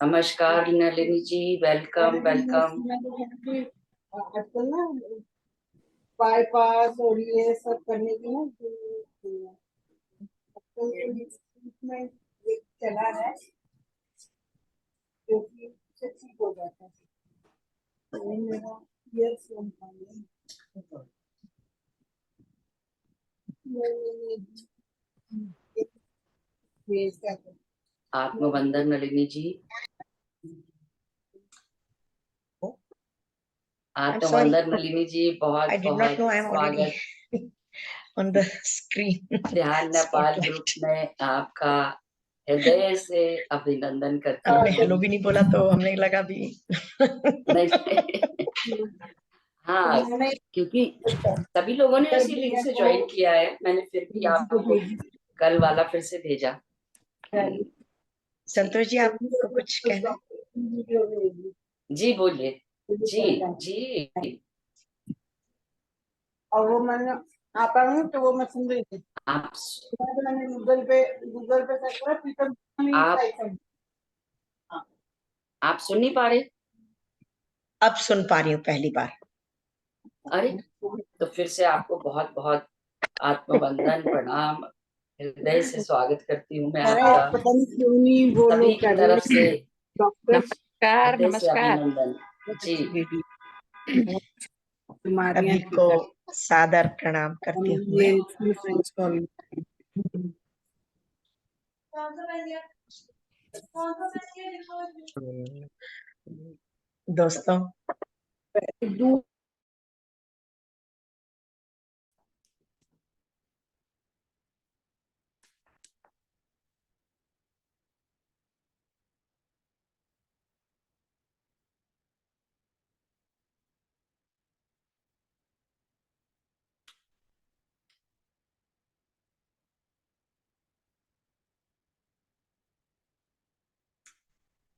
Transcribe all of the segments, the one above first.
नमस्कार नलिनी जी, welcome welcome. आजकल ना बाईपास और ये सब करने की ना ट्रीटमेंट चला है जो कि ठीक हो जाता है। तो मेरा ईयरफोन था ये आत्मबंधन नलिनी जी, I'm sorry. आत्मबंधन नलिनी जी, बहुत I did not बहुत know I'm already स्वागत। on the screen. ध्यान नेपाल ग्रुप Spotlight. में आपका हृदय से अभिनंदन करती आपने हूँ। हेलो भी नहीं बोला तो हमने लगा भी नहीं, हाँ, क्योंकि सभी लोगों ने उसी लिंक से ज्वाइन किया है, मैंने फिर भी आपको कल वाला फिर से भेजा। संतोष जी, आपको कुछ कहना है? जी बोलिए। जी जी, और वो मैंने आता हूँ तो वो मैं सुन रही थी। आप मैंने गूगल पे सर्च करा प्रीतम। आप सुन नहीं पा रहे? अब सुन पा रही हूँ पहली बार। अरे, तो फिर से आपको बहुत बहुत आत्मबंधन प्रणाम, हृदय से स्वागत करती हूँ मैं आपका पता नहीं क्यों नहीं वो सभी लोग की कर तरफ से डॉक्टर नमस्कार हृदय से नमस्कार। अभिनंदन जी। अभी को सादर प्रणाम करती हूँ मैं। दोस्तों,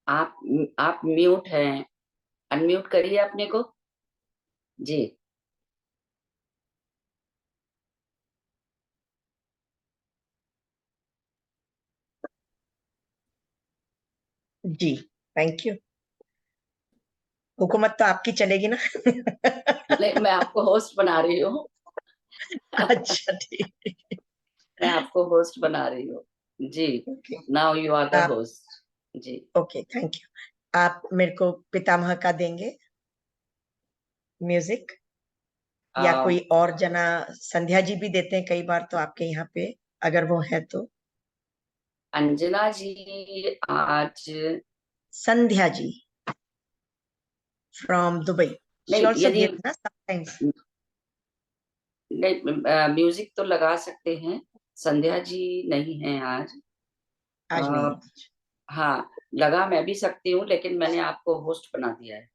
आप म्यूट हैं, अनम्यूट करिए अपने को जी। जी थैंक यू। हुकूमत तो आपकी चलेगी ना? नहीं, मैं आपको होस्ट बना रही हूँ। अच्छा ठीक। मैं आपको होस्ट बना रही हूँ जी। Now you are the host जी। Okay thank you. आप मेरे को पितामह का देंगे म्यूजिक, या कोई और जना? संध्या जी भी देते हैं कई बार तो आपके यहाँ पे, अगर वो है तो। अंजना जी आज, Sandhya ji from Dubai, she नहीं आल्सो यदि गिव्स ना समटाइम्स। नहीं, म्यूजिक तो लगा सकते हैं। संध्या जी नहीं है आज। आज नहीं है। हाँ, लगा मैं भी सकती हूँ, लेकिन मैंने आपको होस्ट बना दिया है।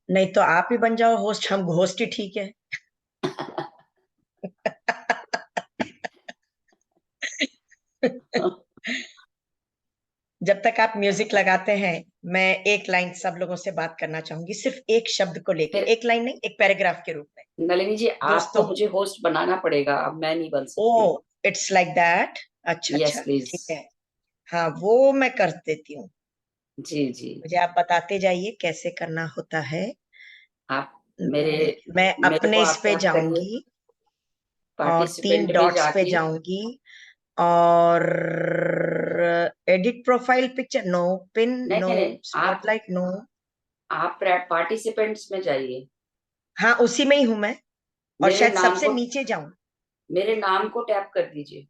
नहीं तो आप ही बन जाओ होस्ट, हम होस्ट ही ठीक है। जब तक आप म्यूजिक लगाते हैं, मैं एक लाइन सब लोगों से बात करना चाहूंगी, सिर्फ एक शब्द को लेकर, एक लाइन नहीं, एक पैराग्राफ के रूप में। नलिनी जी, आपको दोस्तों, मुझे होस्ट बनाना पड़ेगा, अब मैं नहीं बन ओ सकती। It's like that. अच्छा यस अच्छा प्लीज। ठीक है। हाँ वो मैं कर देती हूँ। जी जी, मुझे आप बताते जाइए कैसे करना होता है। आप मेरे मैं मेरे को अपने इस आप पे टैप करिए, जाऊंगी और 3 पार्टिसिपेंट में डॉट्स पे जाके। जाऊंगी और edit profile picture, no pin, नहीं नो नहीं नहीं, स्पॉटलाइट, नो। आप पार्टिसिपेंट्स में जाइए। हाँ उसी में ही हूं मैं, और मेरे शायद नाम सबसे को नीचे जाऊं। मेरे नाम को टैप कर दीजिए,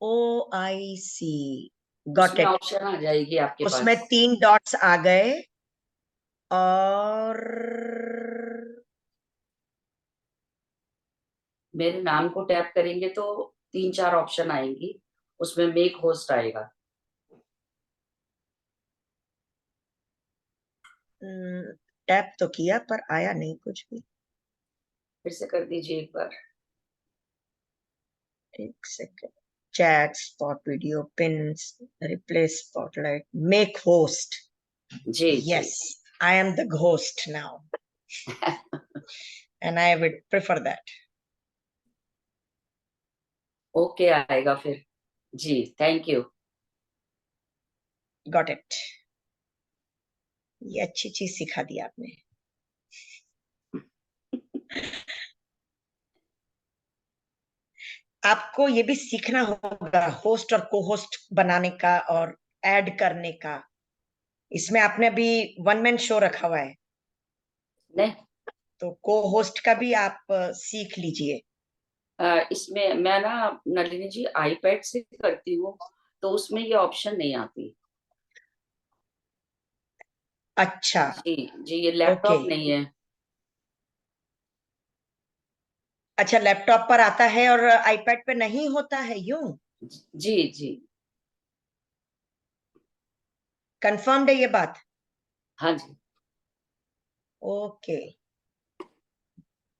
ओ आई सी, गॉट उसमें इट। ऑप्शन आ जाएगी आपके उसमें पास। 3 डॉट्स आ गए और मेरे नाम को टैप करेंगे तो 3 4 ऑप्शन आएंगी, उसमें मेक होस्ट आएगा। टैप तो किया पर आया नहीं कुछ भी। फिर से कर दीजिए एक बार। एक second. Chat, spot video, pins, replace spotlight, make host. जी जी। Yes, I am the host now, and I would prefer that. Okay आएगा फिर जी, थैंक यू। Got it. ये अच्छी चीज सिखा दी आपने। आपको ये भी सीखना होगा होस्ट और को होस्ट बनाने का और ऐड करने का। इसमें आपने अभी वन मैन शो रखा हुआ है, नहीं, तो को होस्ट का भी आप सीख लीजिए। इसमें मैं ना नलिनी जी आईपैड से करती हूँ, तो उसमें ये ऑप्शन नहीं आती। अच्छा। जी जी, ये ओके। लैपटॉप नहीं है। अच्छा, लैपटॉप पर आता है और आईपैड पे नहीं होता है, यूं? जी जी। कंफर्म्ड है ये बात? हाँ जी। ओके।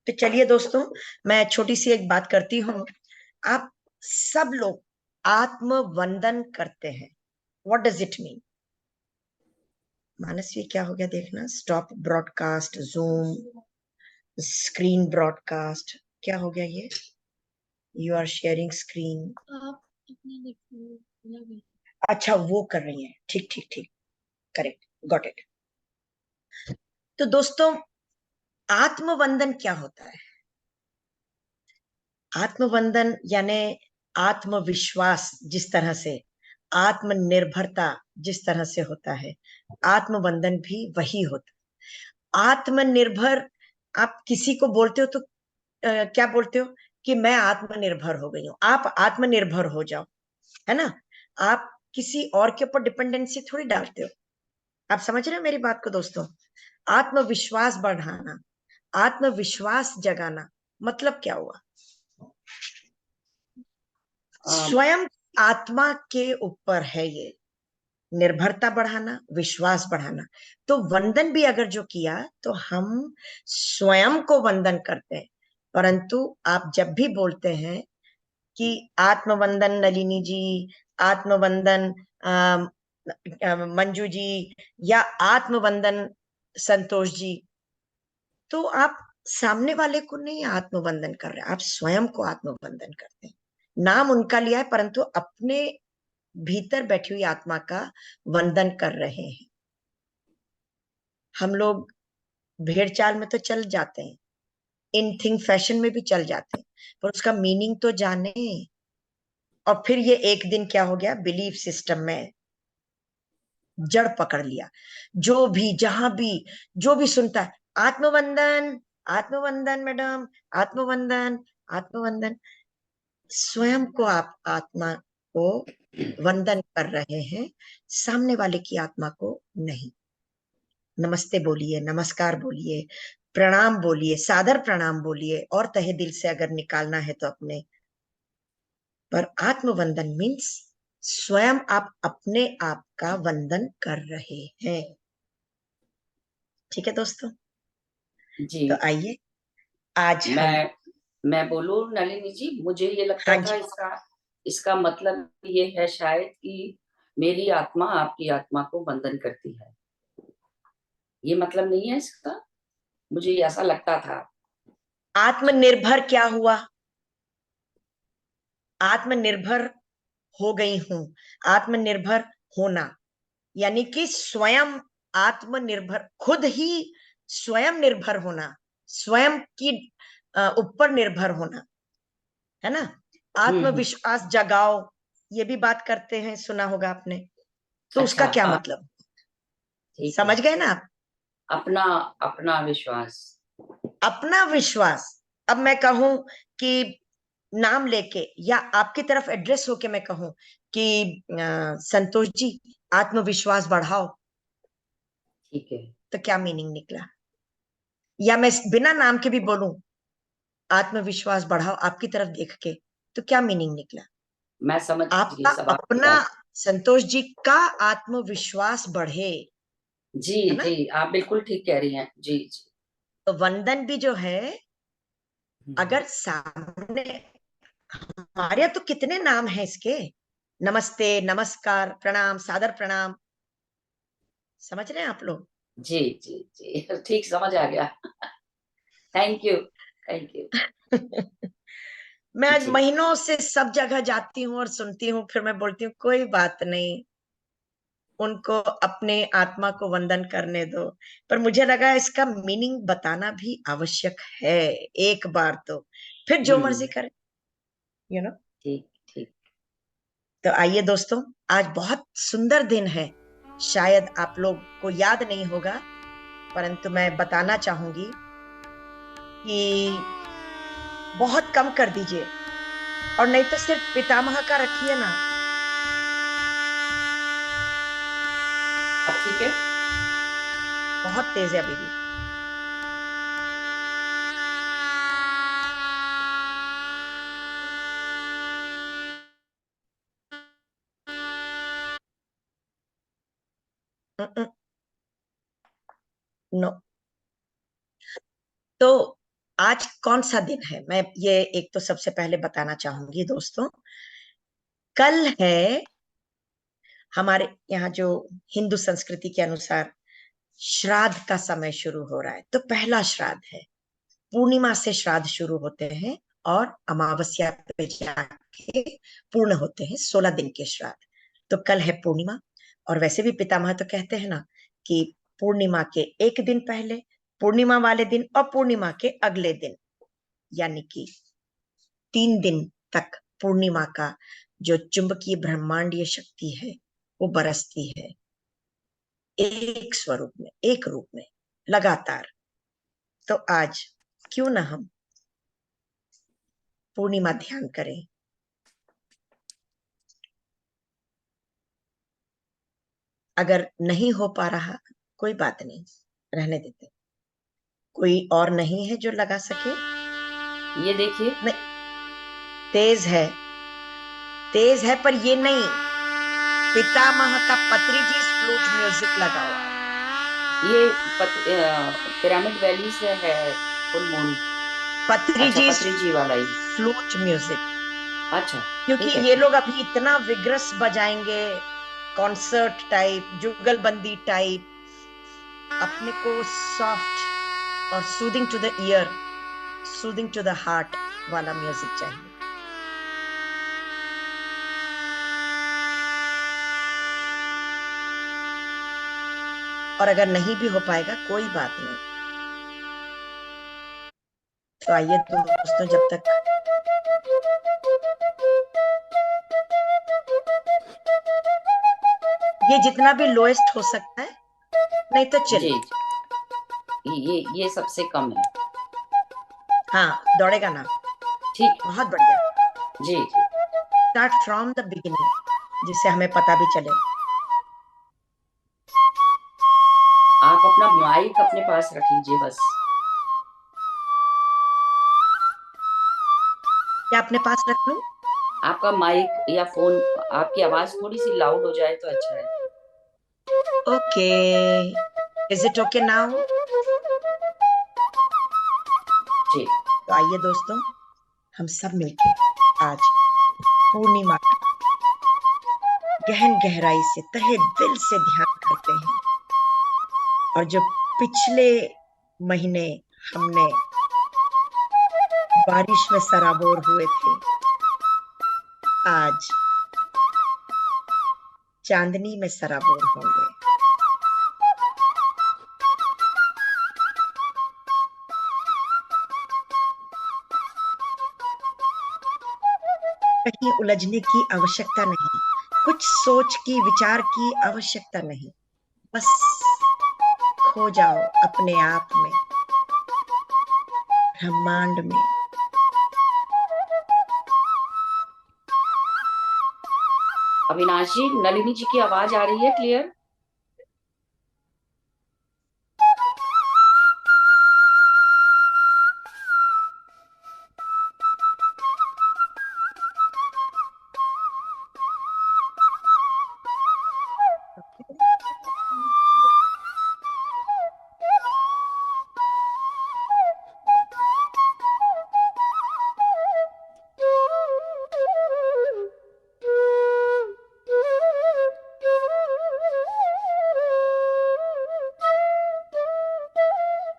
तो चलिए दोस्तों, मैं छोटी सी एक बात करती हूँ। आप सब लोग आत्मवंदन करते हैं। What does it mean? Manas, ये क्या हो गया देखना। Stop broadcast, zoom screen broadcast, क्या हो गया ये? You are sharing screen. अच्छा, वो कर रही हैं। ठीक ठीक ठीक, करेक्ट, गॉट इट। तो दोस्तों, आत्मवंदन क्या होता है? आत्मवंदन यानी आत्मविश्वास जिस तरह से, आत्मनिर्भरता जिस तरह से होता है, आत्मवंदन भी वही होता है। आत्मनिर्भर, आप किसी को बोलते हो तो क्या बोलते हो कि मैं आत्मनिर्भर हो गई हूं। आप आत्मनिर्भर हो जाओ, है ना? आप किसी और के ऊपर डिपेंडेंसी थोड़ी डालते हो। आप समझ रहे हो मेरी बात को दोस्तों? आत्मविश्वास बढ़ाना, आत्मविश्वास जगाना, मतलब क्या हुआ? अम, स्वयं आत्मा के ऊपर है ये, निर्भरता बढ़ाना, विश्वास बढ़ाना। तो वंदन भी अगर जो किया तो हम स्वयं को वंदन करते हैं। परंतु आप जब भी बोलते हैं कि आत्मवंदन नलिनी जी, आत्मवंदन मंजू जी, या आत्मवंदन संतोष जी, तो आप सामने वाले को नहीं आत्मवंदन कर रहे, आप स्वयं को आत्मवंदन करते हैं। नाम उनका लिया है, परंतु अपने भीतर बैठी हुई आत्मा का वंदन कर रहे हैं। हम लोग भेड़ चाल में तो चल जाते हैं, इन थिंग फैशन में भी चल जाते हैं, पर उसका मीनिंग तो जाने। और फिर ये एक दिन क्या हो गया, बिलीफ सिस्टम में जड़ पकड़ लिया। जो भी जहां भी जो भी सुनता है, आत्मवंदन, आत्मवंदन मैडम, आत्मवंदन, आत्मवंदन। स्वयं को आप आत्मा को वंदन कर रहे हैं, सामने वाले की आत्मा को नहीं। नमस्ते बोलिए, नमस्कार बोलिए, प्रणाम बोलिए, सादर प्रणाम बोलिए, और तहे दिल से अगर निकालना है तो अपने। पर आत्मवंदन मीन्स स्वयं आप अपने आप का वंदन कर रहे हैं। ठीक है दोस्तों? जी। तो आइए आज हम, मैं बोलूं नलिनी जी, मुझे ये लगता हाँ था जी, इसका इसका मतलब ये है शायद कि मेरी आत्मा आपकी आत्मा को बंधन करती है। ये मतलब नहीं है इसका? मुझे ऐसा लगता था। आत्मनिर्भर क्या हुआ? आत्मनिर्भर हो गई हूं। आत्मनिर्भर होना यानी कि स्वयं आत्मनिर्भर, खुद ही स्वयं निर्भर होना, स्वयं की ऊपर निर्भर होना, है ना? हम्म। आत्मविश्वास जगाओ, ये भी बात करते हैं, सुना होगा आपने। तो अच्छा, उसका क्या हाँ, मतलब? ठीक है। समझ गए ना आप? अपना अपना विश्वास। अपना विश्वास। अब मैं कहूं कि नाम लेके या आपकी तरफ एड्रेस होके मैं कहूं कि संतोष जी, आत्मविश्वास बढ़ाओ, ठीक है। तो क्या मीनिंग निकला? या मैं बिना नाम के भी बोलूं, आत्मविश्वास बढ़ाओ आपकी तरफ देख के, तो क्या मीनिंग निकला? मैं समझ गई आपका सब आपकी अपना, बात। संतोष जी का आत्मविश्वास बढ़े, जी है ना? जी, आप बिल्कुल ठीक कह रही हैं। जी जी। तो वंदन भी जो है, हम्म। अगर सामने, हमारे यहाँ तो कितने नाम हैं इसके, नमस्ते, नमस्कार, प्रणाम, सादर प्रणाम। समझ रहे हैं आप लोग? जी जी जी, ठीक समझ आ गया। Thank you, thank you. मैं आज जी। महीनों से सब जगह जाती हूँ और सुनती हूँ, फिर मैं बोलती हूँ कोई बात नहीं, उनको अपने आत्मा को वंदन करने दो। पर मुझे लगा इसका मीनिंग बताना भी आवश्यक है एक बार तो, फिर जो मर्जी करे, यू नो। ठीक ठीक। तो आइए दोस्तों, आज बहुत सुंदर दिन है। शायद आप लोग को याद नहीं होगा, परंतु मैं बताना चाहूंगी कि बहुत कम कर दीजिए, और नहीं तो सिर्फ पितामह का रखिए ना। अब ठीक है। बहुत तेज है अभी भी। नो। तो आज कौन सा दिन है, मैं ये एक तो सबसे पहले बताना चाहूंगी दोस्तों। कल है हमारे यहाँ जो हिंदू संस्कृति के अनुसार श्राद्ध का समय शुरू हो रहा है। तो पहला श्राद्ध है, पूर्णिमा से श्राद्ध शुरू होते हैं और अमावस्या पे जाके पूर्ण होते हैं 16 दिन के श्राद्ध। तो कल है पूर्णिमा, और वैसे भी पितामह तो कहते हैं ना कि पूर्णिमा के एक दिन पहले, पूर्णिमा वाले दिन और पूर्णिमा के अगले दिन, यानी कि 3 दिन तक पूर्णिमा का जो चुंबकीय ब्रह्मांडीय शक्ति है वो बरसती है एक स्वरूप में, एक रूप में, लगातार। तो आज क्यों ना हम पूर्णिमा ध्यान करें। अगर नहीं हो पा रहा, कोई बात नहीं, रहने देते। कोई और नहीं है जो लगा सके? ये देखिए। नहीं, तेज है, तेज है, पर ये नहीं, पितामह का पत्री जी फ्लूट म्यूजिक लगाओ। ये पिरामिड वैली से है फुल मून। पत्री अच्छा, जी पत्री जी वाला ही। फ्लूट म्यूजिक, अच्छा। क्योंकि ठीक है ये ठीक। लोग अभी इतना विग्रस बजाएंगे, कॉन्सर्ट टाइप, जुगलबंदी टाइप, अपने को सॉफ्ट और soothing to the ear, soothing to the heart वाला म्यूजिक चाहिए। और अगर नहीं भी हो पाएगा कोई बात नहीं। तो आइए दोस्तों, जब तक ये जितना भी लोएस्ट हो सकता है, नहीं तो चिल। जी। ये सबसे कम है। हाँ, दौड़ेगा ना। ठीक बहुत बढ़िया। है। जी जी। स्टार्ट फ्रॉम द बिगिनिंग, जिससे हमें पता भी चले। आप अपना माइक अपने पास रख लीजिए बस। क्या अपने पास रख लूं? आपका माइक या फोन, आपकी आवाज थोड़ी सी लाउड हो जाए तो अच्छा है। Okay, is it okay now? जी। तो आइए दोस्तों, हम सब मिलके आज पूर्णिमा का गहन गहराई से, तहे दिल से ध्यान करते हैं। और जो पिछले महीने हमने बारिश में सराबोर हुए थे, आज चांदनी में सराबोर होंगे। कहीं उलझने की आवश्यकता नहीं, कुछ सोच की, विचार की आवश्यकता नहीं। बस खो जाओ अपने आप में, ब्रह्मांड में। अविनाश जी, नलिनी जी की आवाज आ रही है क्लियर?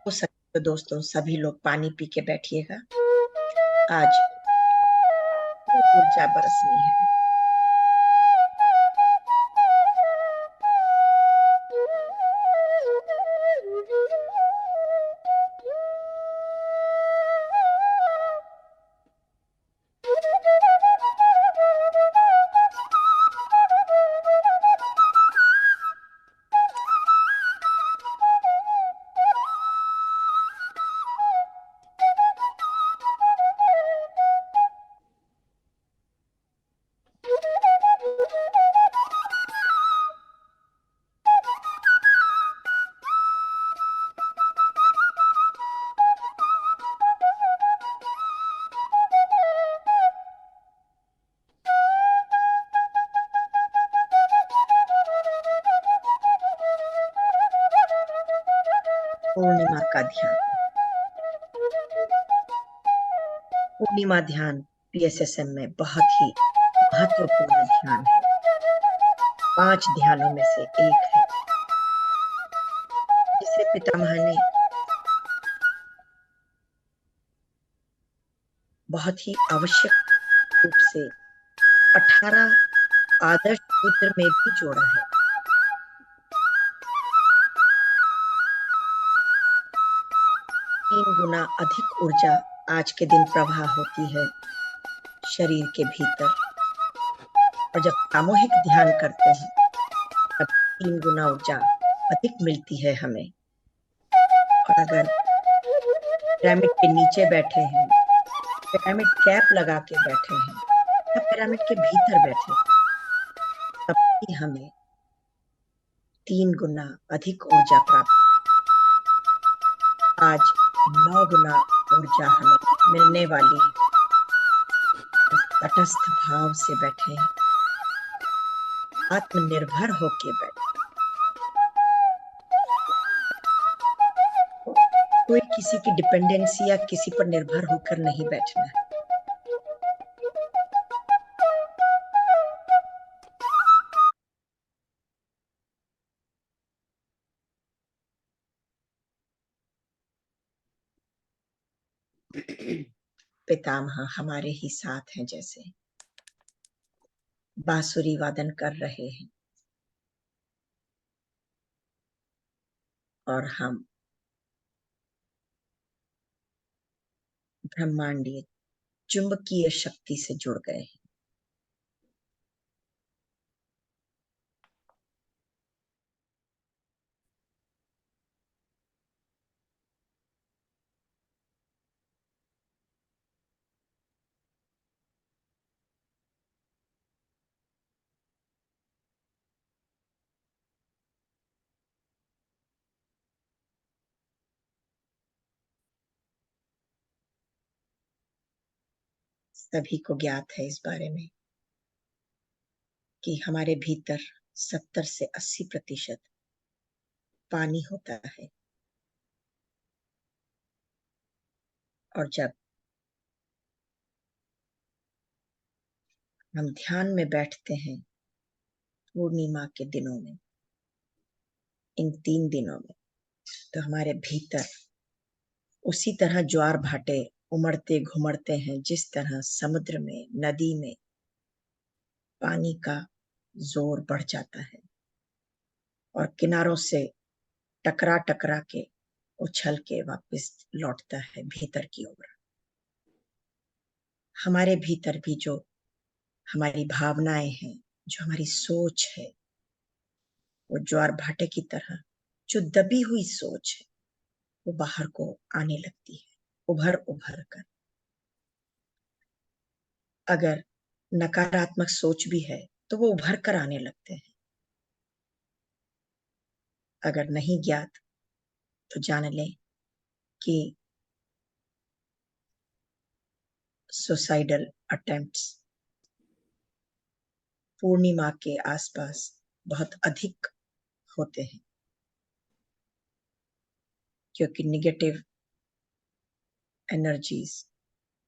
हो सके तो दोस्तों सभी लोग पानी पी के बैठिएगा। आज ऊर्जा बरसनी है। पूर्णिमा का ध्यान। पूर्णिमा ध्यान PSSM में बहुत ही महत्वपूर्ण ध्यान है। 5 ध्यानों में से एक है, जिसे पितामह ने बहुत ही आवश्यक रूप से 18 आदर्श सूत्र में भी जोड़ा है। तीन गुना अधिक ऊर्जा आज के दिन प्रवाह होती है शरीर के भीतर, और जब सामूहिक ध्यान करते हैं तब 3 गुना ऊर्जा अधिक मिलती है हमें। और अगर पिरामिड के नीचे बैठे हैं, पिरामिड कैप लगा के बैठे हैं या पिरामिड के भीतर बैठे, तब भी हमें 3 गुना अधिक ऊर्जा प्राप्त। आज 9 गुना ऊर्जा हमें मिलने वाली है। तटस्थ भाव से बैठे, आत्मनिर्भर होके बैठे, कोई किसी की डिपेंडेंसी या किसी पर निर्भर होकर नहीं बैठना है। पितामह हमारे ही साथ हैं, जैसे बांसुरी वादन कर रहे हैं और हम ब्रह्मांडीय चुंबकीय शक्ति से जुड़ गए हैं। सभी को ज्ञात है इस बारे में कि हमारे भीतर 70 से 80% पानी होता है, और जब हम ध्यान में बैठते हैं पूर्णिमा के दिनों में, इन 3 दिनों में, तो हमारे भीतर उसी तरह ज्वार भाटे उमड़ते घुमड़ते हैं जिस तरह समुद्र में, नदी में पानी का जोर बढ़ जाता है और किनारों से टकरा टकरा के उछल के वापस लौटता है भीतर की ओर। हमारे भीतर भी जो हमारी भावनाएं हैं, जो हमारी सोच है, वो ज्वार भाटे की तरह जो दबी हुई सोच है वो बाहर को आने लगती है, उभर उभर कर। अगर नकारात्मक सोच भी है तो वो उभर कर आने लगते हैं। अगर नहीं ज्ञात तो जान लें कि सुसाइडल अटेम्प्ट्स पूर्णिमा के आसपास बहुत अधिक होते हैं, क्योंकि निगेटिव एनर्जीज,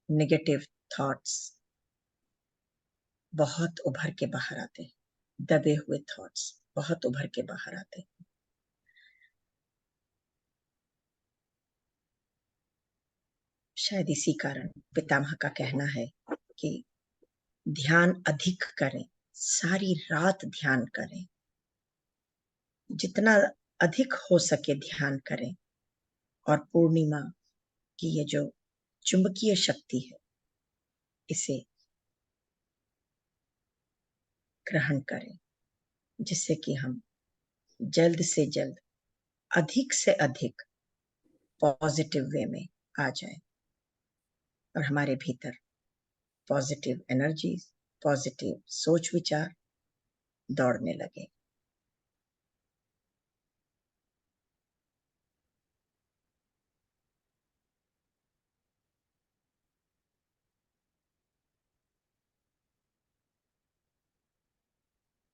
नेगेटिव थॉट्स बहुत उभर के बाहर आते हैं। दबे हुए थॉट्स बहुत उभर के बाहर आते हैं। शायद इसी कारण पितामह का कहना है कि ध्यान अधिक करें, सारी रात ध्यान करें, जितना अधिक हो सके ध्यान करें। और पूर्णिमा की ये जो चुंबकीय शक्ति है, इसे ग्रहण करें, जिससे कि हम जल्द से जल्द, अधिक से अधिक पॉजिटिव वे में आ जाए और हमारे भीतर पॉजिटिव एनर्जी, पॉजिटिव सोच विचार दौड़ने लगे।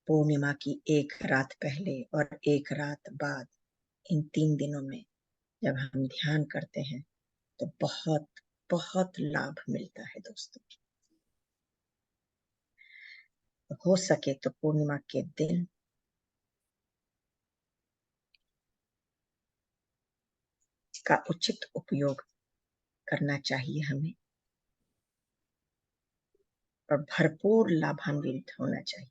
पूर्णिमा की एक रात पहले और एक रात बाद, इन 3 दिनों में जब हम ध्यान करते हैं तो बहुत बहुत लाभ मिलता है दोस्तों। हो सके तो पूर्णिमा के दिन का उचित उपयोग करना चाहिए हमें और भरपूर लाभान्वित होना चाहिए।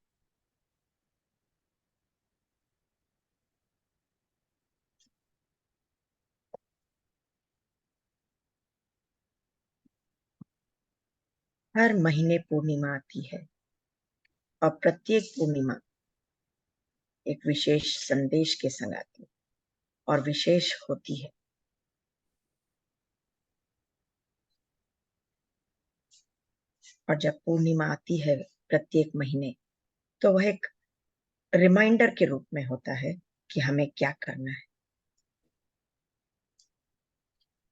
हर महीने पूर्णिमा आती है और प्रत्येक पूर्णिमा एक विशेष संदेश के संग आती है और विशेष होती है। और जब पूर्णिमा आती है प्रत्येक महीने, तो वह एक रिमाइंडर के रूप में होता है कि हमें क्या करना है,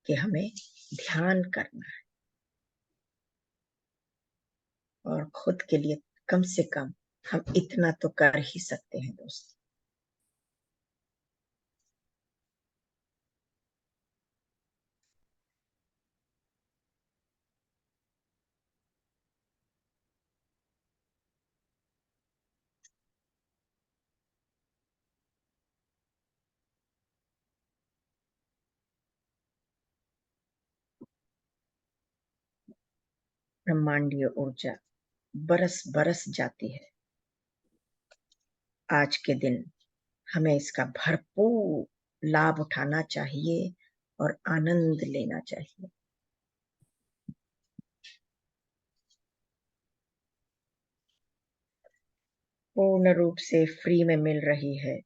कि हमें ध्यान करना है और खुद के लिए कम से कम हम इतना तो कर ही सकते हैं दोस्त। ब्रह्मांडीय ऊर्जा बरस बरस जाती है। आज के दिन हमें इसका भरपूर लाभ उठाना चाहिए और आनंद लेना चाहिए। पूर्ण रूप से फ्री में मिल रही है,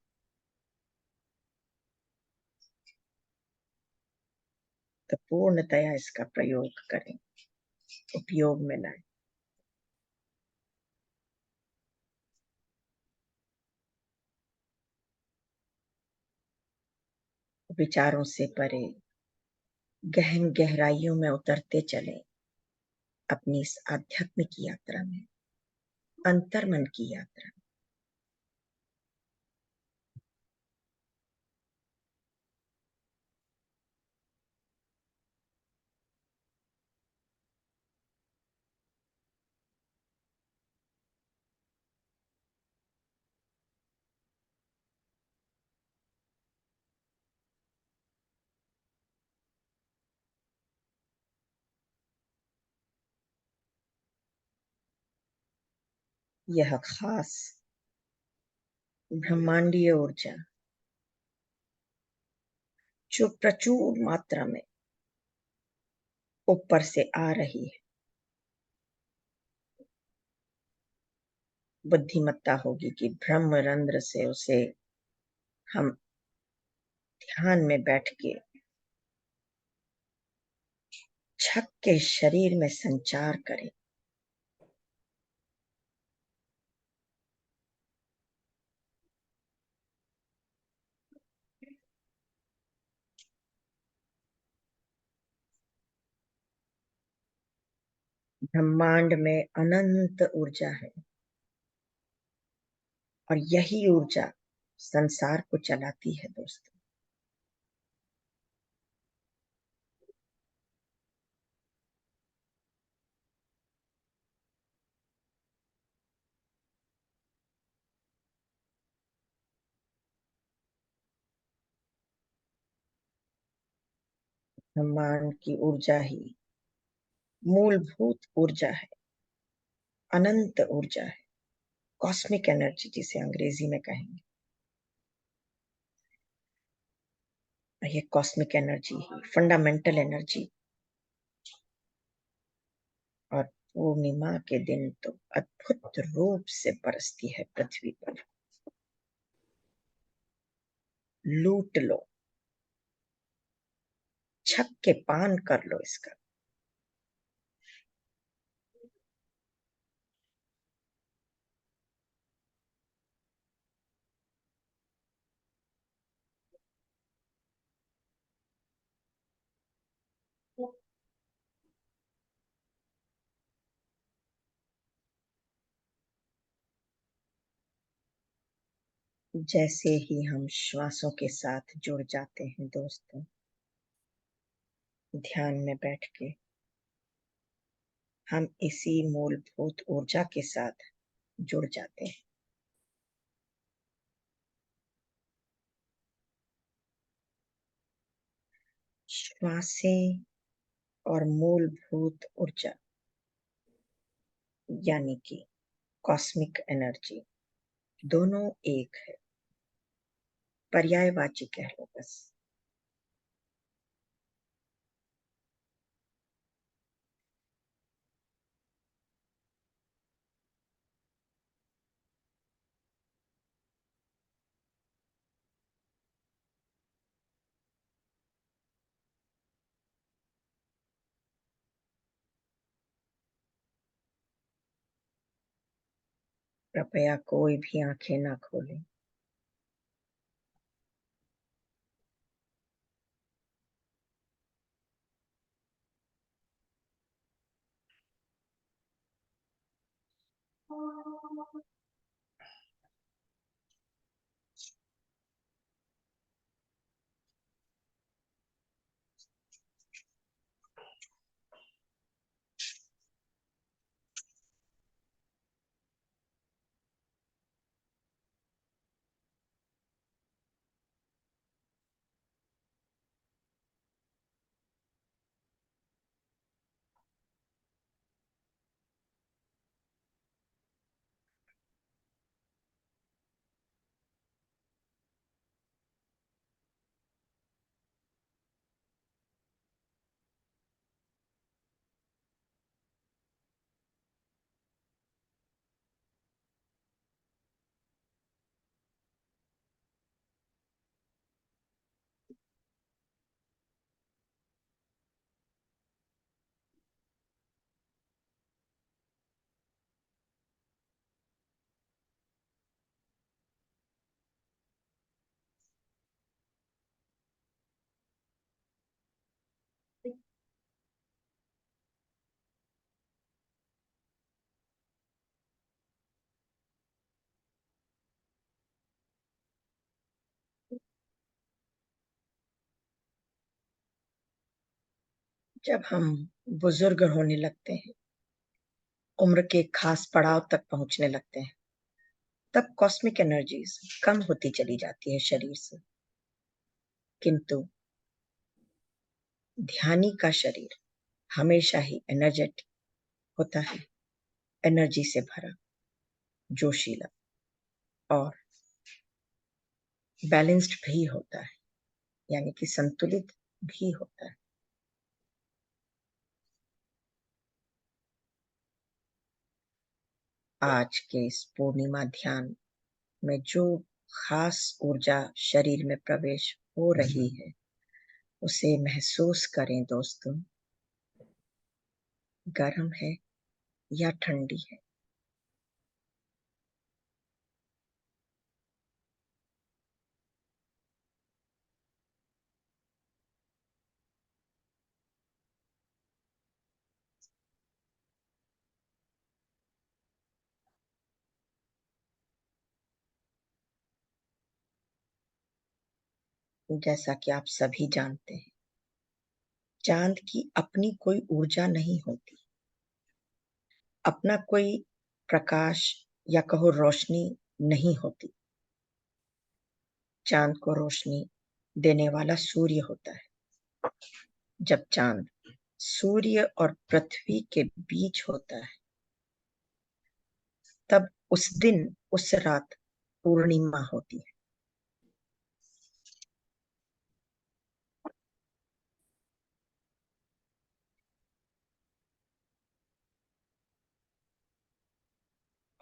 तो पूर्णतया इसका प्रयोग करें, उपयोग में लाएं। विचारों से परे गहन गहराइयों में उतरते चले अपनी इस आध्यात्मिक यात्रा में, अंतर्मन की यात्रा। यह खास ब्रह्मांडीय ऊर्जा जो प्रचुर मात्रा में ऊपर से आ रही है, बुद्धिमत्ता होगी कि ब्रह्मरंध्र से उसे हम ध्यान में बैठ के छक के शरीर में संचार करें। ब्रह्मांड में अनंत ऊर्जा है और यही ऊर्जा संसार को चलाती है दोस्तों। ब्रह्मांड की ऊर्जा ही मूलभूत ऊर्जा है अनंत ऊर्जा है, कॉस्मिक एनर्जी जिसे अंग्रेजी में कहेंगे। ये कॉस्मिक एनर्जी ही फंडामेंटल एनर्जी, और पूर्णिमा के दिन तो अद्भुत रूप से बरसती है पृथ्वी पर। लूट लो, छक के पान कर लो इसका। जैसे ही हम श्वासों के साथ जुड़ जाते हैं दोस्तों, ध्यान में बैठ के हम इसी मूलभूत ऊर्जा के साथ जुड़ जाते हैं। श्वासें और मूलभूत ऊर्जा यानी कि कॉस्मिक एनर्जी दोनों एक है, पर्यायवाची कह लो बस। कृपया कोई भी आंखें ना खोलें। जब हम बुजुर्ग होने लगते हैं, उम्र के खास पड़ाव तक पहुंचने लगते हैं, तब कॉस्मिक एनर्जीज कम होती चली जाती है शरीर से। किंतु ध्यानी का शरीर हमेशा ही एनर्जेटिक होता है, एनर्जी से भरा, जोशीला और बैलेंस्ड भी होता है, यानी कि संतुलित भी होता है। आज के इस पूर्णिमा ध्यान में जो खास ऊर्जा शरीर में प्रवेश हो रही है, उसे महसूस करें दोस्तों। गर्म है या ठंडी है, जैसा कि आप सभी जानते हैं, चांद की अपनी कोई ऊर्जा नहीं होती, अपना कोई प्रकाश या कहो रोशनी नहीं होती। चांद को रोशनी देने वाला सूर्य होता है। जब चांद सूर्य और पृथ्वी के बीच होता है, उस दिन उस रात पूर्णिमा होती है।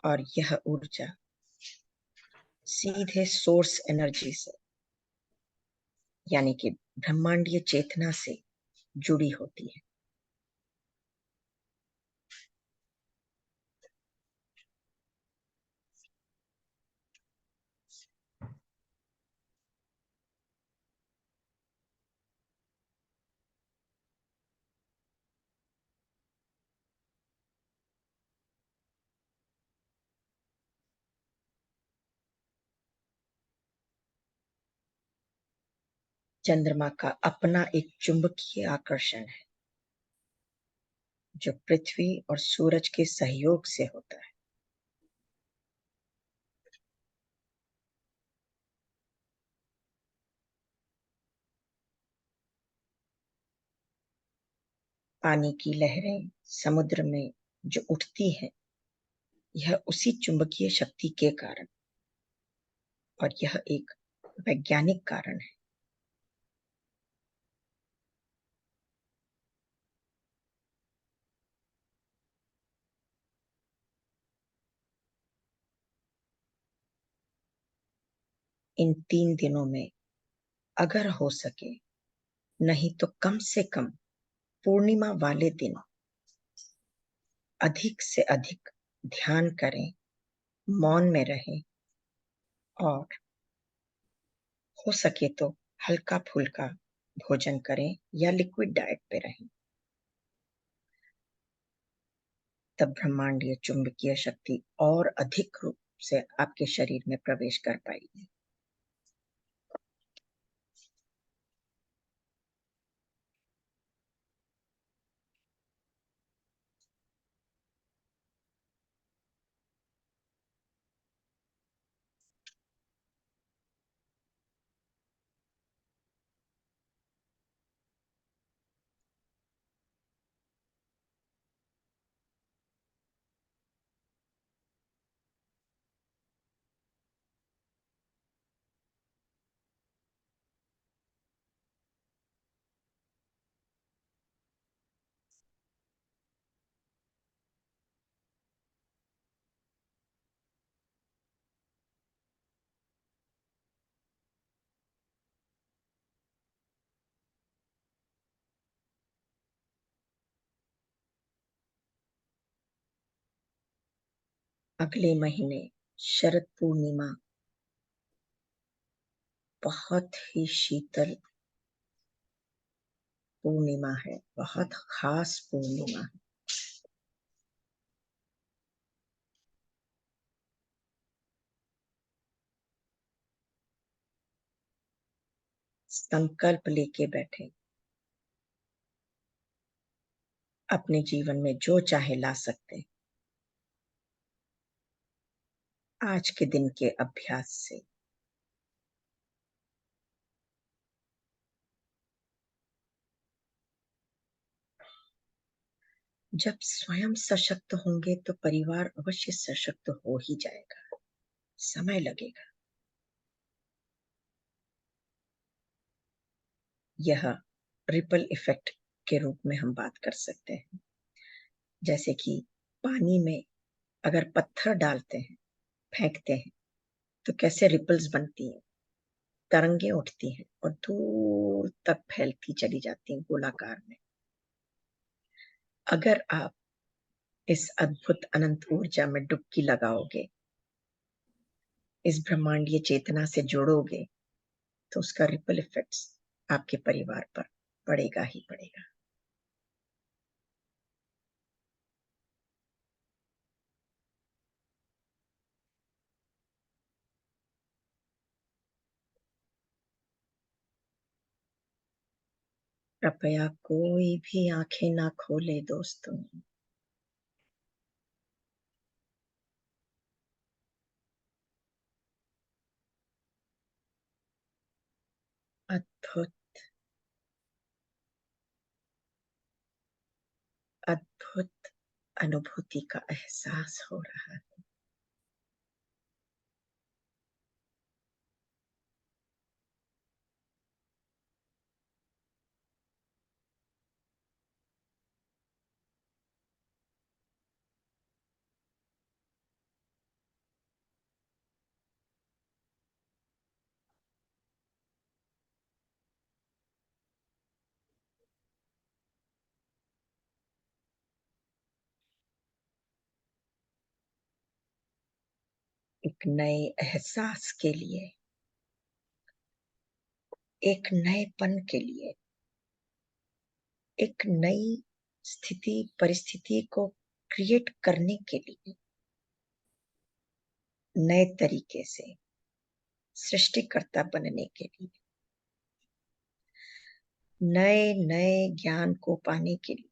और यह ऊर्जा सीधे सोर्स एनर्जी से यानी कि ब्रह्मांडीय चेतना से जुड़ी होती है। चंद्रमा का अपना एक चुंबकीय आकर्षण है जो पृथ्वी और सूरज के सहयोग से होता है। पानी की लहरें समुद्र में जो उठती हैं, यह उसी चुंबकीय शक्ति के कारण, और यह एक वैज्ञानिक कारण है। इन 3 दिनों में अगर हो सके, नहीं तो कम से कम पूर्णिमा वाले दिन अधिक से अधिक ध्यान करें, मौन में रहें और हो सके तो हल्का फुल्का भोजन करें या लिक्विड डाइट पे रहें। तब ब्रह्मांडीय चुंबकीय शक्ति और अधिक रूप से आपके शरीर में प्रवेश कर पाएगी। अगले महीने शरद पूर्णिमा बहुत ही शीतल पूर्णिमा है, बहुत खास पूर्णिमा है। संकल्प लेके बैठे, अपने जीवन में जो चाहे ला सकते आज के दिन के अभ्यास से। जब स्वयं सशक्त होंगे तो परिवार अवश्य सशक्त हो ही जाएगा, समय लगेगा। यह रिपल इफेक्ट के रूप में हम बात कर सकते हैं। जैसे कि पानी में अगर पत्थर डालते हैं, फेंकते हैं, तो कैसे रिपल्स बनती हैं, तरंगे उठती हैं और दूर तक फैलती चली जाती हैं गोलाकार में। अगर आप इस अद्भुत अनंत ऊर्जा में डुबकी लगाओगे, इस ब्रह्मांडीय चेतना से जुड़ोगे, तो उसका रिपल इफेक्ट्स आपके परिवार पर पड़ेगा ही पड़ेगा। कृपया कोई भी आंखें ना खोले दोस्तों। अद्भुत अद्भुत अनुभूति का एहसास हो रहा है। एक नए एहसास के लिए, एक नएपन के लिए, एक नई स्थिति परिस्थिति को क्रिएट करने के लिए, नए तरीके से सृष्टिकर्ता बनने के लिए, नए नए ज्ञान को पाने के लिए,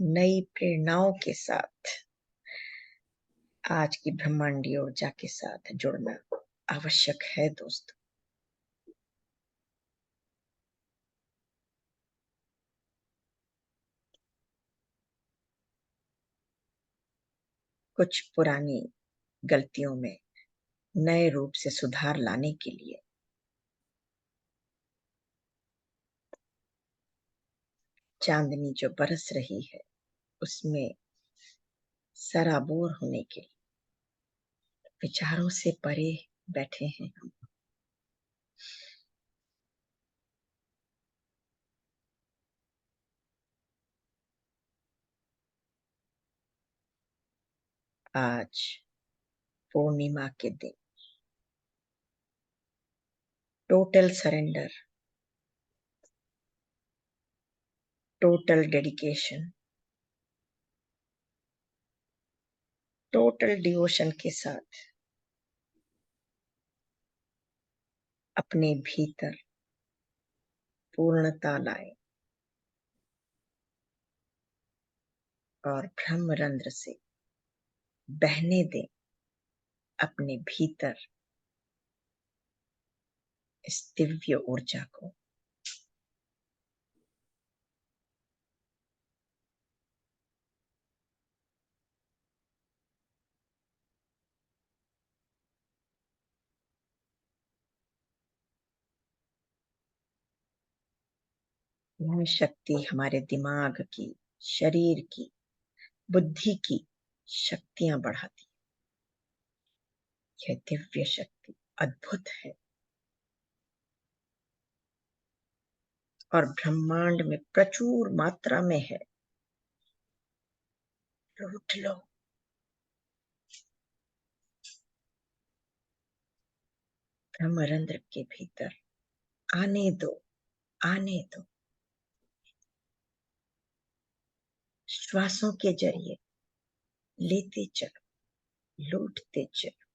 नई प्रेरणाओं के साथ आज की ब्रह्मांडीय ऊर्जा के साथ जुड़ना आवश्यक है दोस्तों। कुछ पुरानी गलतियों में नए रूप से सुधार लाने के लिए चांदनी जो बरस रही है उसमें सराबोर होने के लिए विचारों से परे बैठे हैं हम। आज पूर्णिमा के दिन total surrender, total dedication, total devotion के साथ अपने भीतर पूर्णता लाए और ब्रह्मरंध्र से बहने दें अपने भीतर इस दिव्य ऊर्जा को। यह शक्ति हमारे दिमाग की, शरीर की, बुद्धि की शक्तियां बढ़ाती है। यह दिव्य शक्ति अद्भुत है और ब्रह्मांड में प्रचुर मात्रा में है। लूट लो। ब्रह्मरंध्र के भीतर आने दो, आने दो। श्वासों के जरिए लेते चलो, लूटते चलो।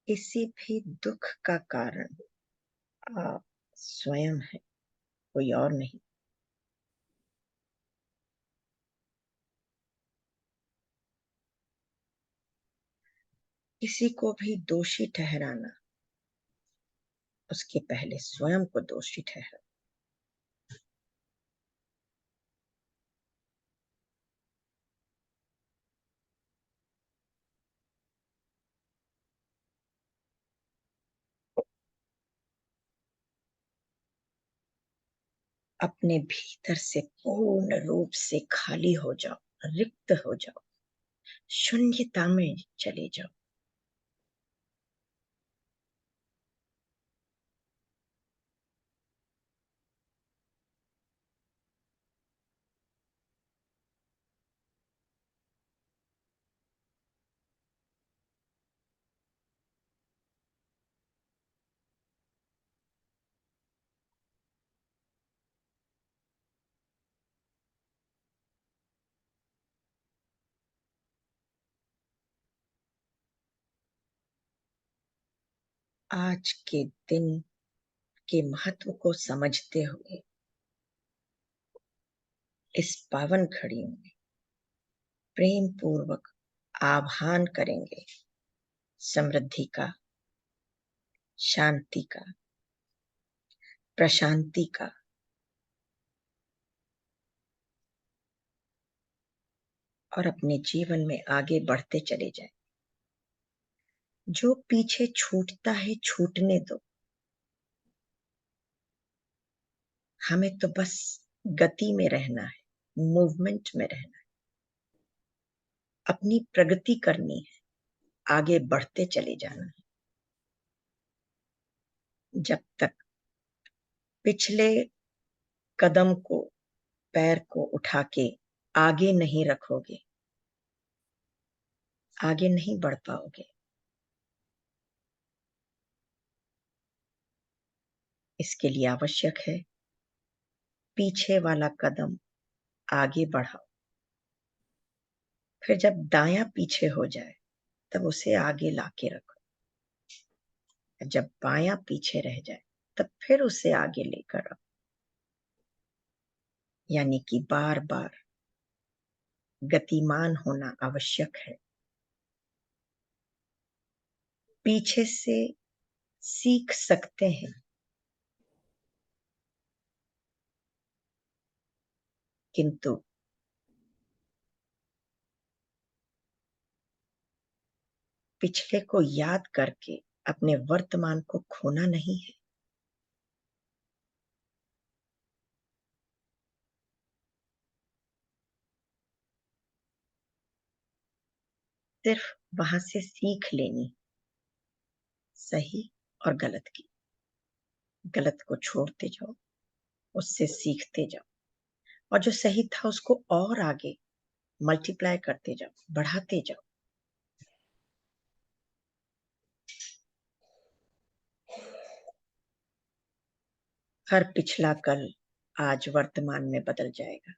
किसी भी दुख का कारण आप स्वयं है, कोई और नहीं। किसी को भी दोषी ठहराना, उसके पहले स्वयं को दोषी ठहराना। अपने भीतर से पूर्ण रूप से खाली हो जाओ, रिक्त हो जाओ, शून्यता में चले जाओ। आज के दिन के महत्व को समझते हुए इस पावन घड़ी में प्रेम पूर्वक आह्वान करेंगे समृद्धि का, शांति का, प्रशांति का। और अपने जीवन में आगे बढ़ते चले जाएं। जो पीछे छूटता है छूटने दो, हमें तो बस गति में रहना है, मूवमेंट में रहना है, अपनी प्रगति करनी है, आगे बढ़ते चले जाना है। जब तक पिछले कदम को, पैर को उठा के आगे नहीं रखोगे, आगे नहीं बढ़ पाओगे। इसके लिए आवश्यक है पीछे वाला कदम आगे बढ़ाओ, फिर जब दायां पीछे हो जाए तब उसे आगे लाके रखो, जब बायां पीछे रह जाए तब फिर उसे आगे लेकर रखो। यानी कि बार बार गतिमान होना आवश्यक है। पीछे से सीख सकते हैं, किंतु पिछले को याद करके अपने वर्तमान को खोना नहीं है। सिर्फ वहां से सीख लेनी, सही और गलत की। गलत को छोड़ते जाओ, उससे सीखते जाओ, और जो सही था उसको और आगे मल्टीप्लाई करते जाओ, बढ़ाते जाओ। हर पिछला कल आज वर्तमान में बदल जाएगा,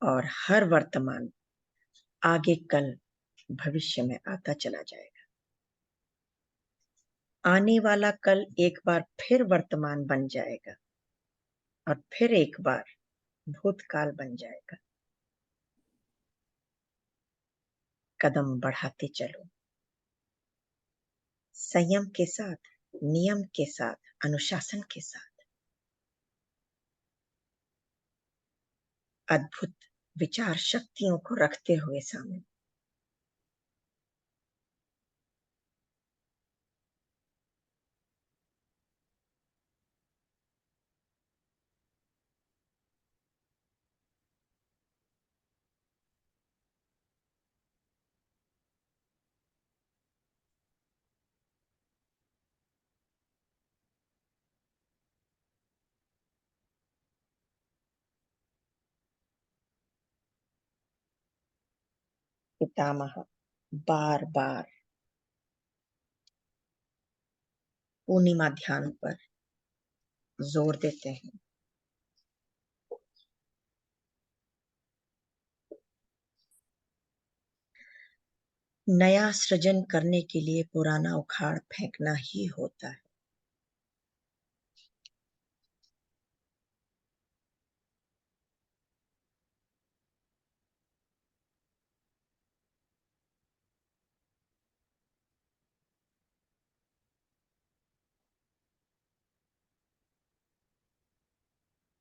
और हर वर्तमान आगे कल भविष्य में आता चला जाएगा। आने वाला कल एक बार फिर वर्तमान बन जाएगा, और फिर एक बार भूतकाल बन जाएगा। कदम बढ़ाते चलो, संयम के साथ, नियम के साथ, अनुशासन के साथ। अद्भुत विचार शक्तियों को रखते हुए सामने। पितामह बार बार पूर्णिमा ध्यान पर जोर देते हैं। नया सृजन करने के लिए पुराना उखाड़ फेंकना ही होता है।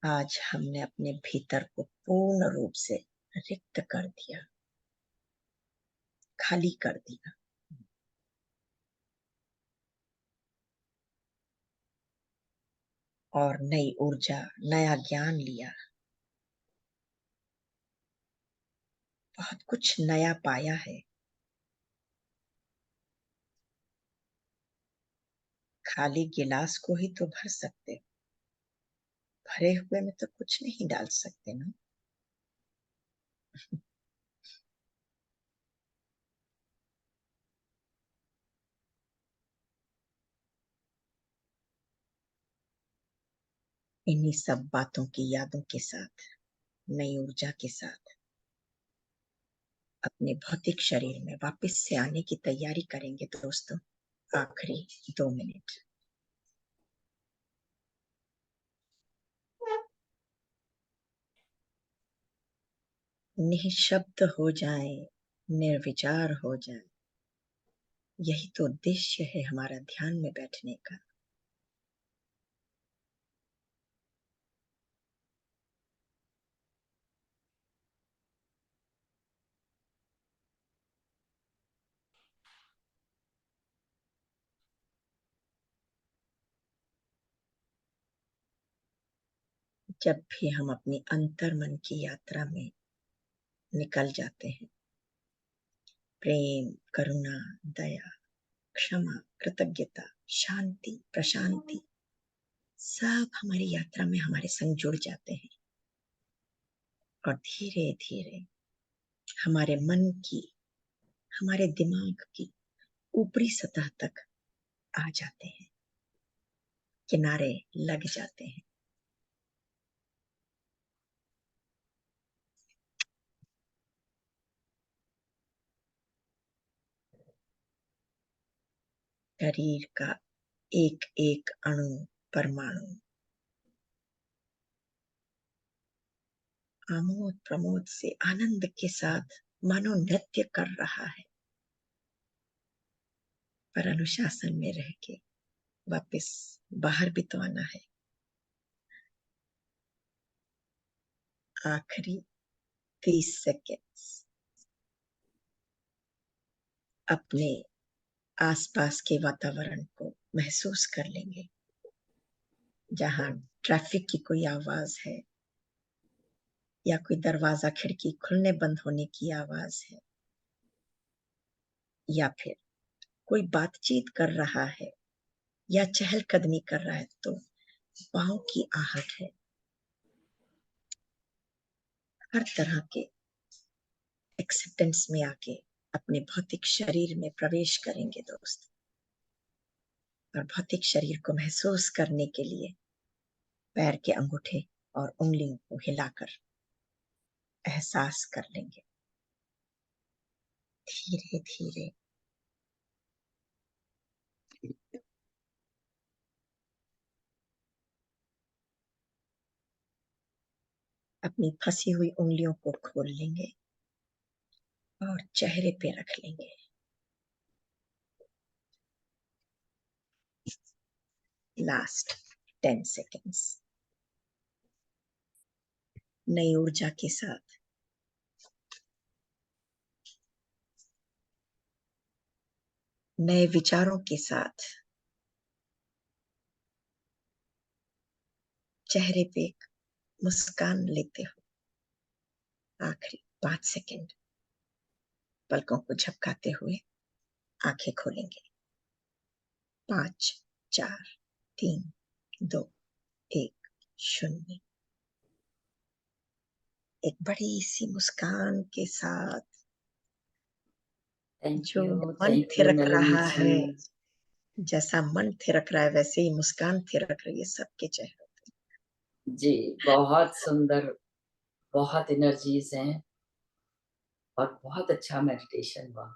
आज हमने अपने भीतर को पूर्ण रूप से रिक्त कर दिया, खाली कर दिया, और नई ऊर्जा, नया ज्ञान लिया। बहुत कुछ नया पाया है। खाली गिलास को ही तो भर सकते, भरे हुए में तो कुछ नहीं डाल सकते ना। इन्हीं सब बातों की यादों के साथ, नई ऊर्जा के साथ अपने भौतिक शरीर में वापस से आने की तैयारी करेंगे दोस्तों। आखिरी 2 मिनट। निःशब्द हो जाए, निर्विचार हो जाए, यही तो उद्देश्य है हमारा ध्यान में बैठने का। जब भी हम अपनी अंतर्मन की यात्रा में निकल जाते हैं, प्रेम, करुणा, दया, क्षमा, कृतज्ञता, शांति, प्रशांति सब हमारी यात्रा में हमारे संग जुड़ जाते हैं और धीरे धीरे हमारे मन की, हमारे दिमाग की ऊपरी सतह तक आ जाते हैं, किनारे लग जाते हैं। शरीर का एक एक अणु, परमाणु आमोद प्रमोद से आनंद के साथ मानो नृत्य कर रहा है, पर अनुशासन में रह के वापस बाहर भी तो आना है। आखिरी 30 सेकेंड्स अपने आसपास के वातावरण को महसूस कर लेंगे। जहां ट्रैफिक की कोई आवाज है या कोई दरवाजा खिड़की खुलने बंद होने की आवाज है या फिर कोई बातचीत कर रहा है या चहलकदमी कर रहा है तो पाँव की आहट है। हर तरह के एक्सेप्टेंस में आके अपने भौतिक शरीर में प्रवेश करेंगे दोस्त, और भौतिक शरीर को महसूस करने के लिए पैर के अंगूठे और उंगलियों को हिलाकर एहसास कर लेंगे। धीरे धीरे अपनी फंसी हुई उंगलियों को खोल लेंगे और चेहरे पे रख लेंगे। लास्ट 10 सेकेंड्स नई ऊर्जा के साथ नए विचारों के साथ चेहरे पे एक मुस्कान लेते हो। आखिरी 5 सेकेंड पलकों को झपकाते हुए आंखें खोलेंगे। 5, 4, 3, 2, 1, 0। एक बड़ी सी मुस्कान के साथ जो मन थैंक यू थिरक नलिनी रहा जी। है, जैसा मन थिरक रहा है वैसे ही मुस्कान थिरक रही है सबके चेहरों पे। जी बहुत सुंदर, बहुत एनर्जीज हैं और बहुत अच्छा मेडिटेशन हुआ।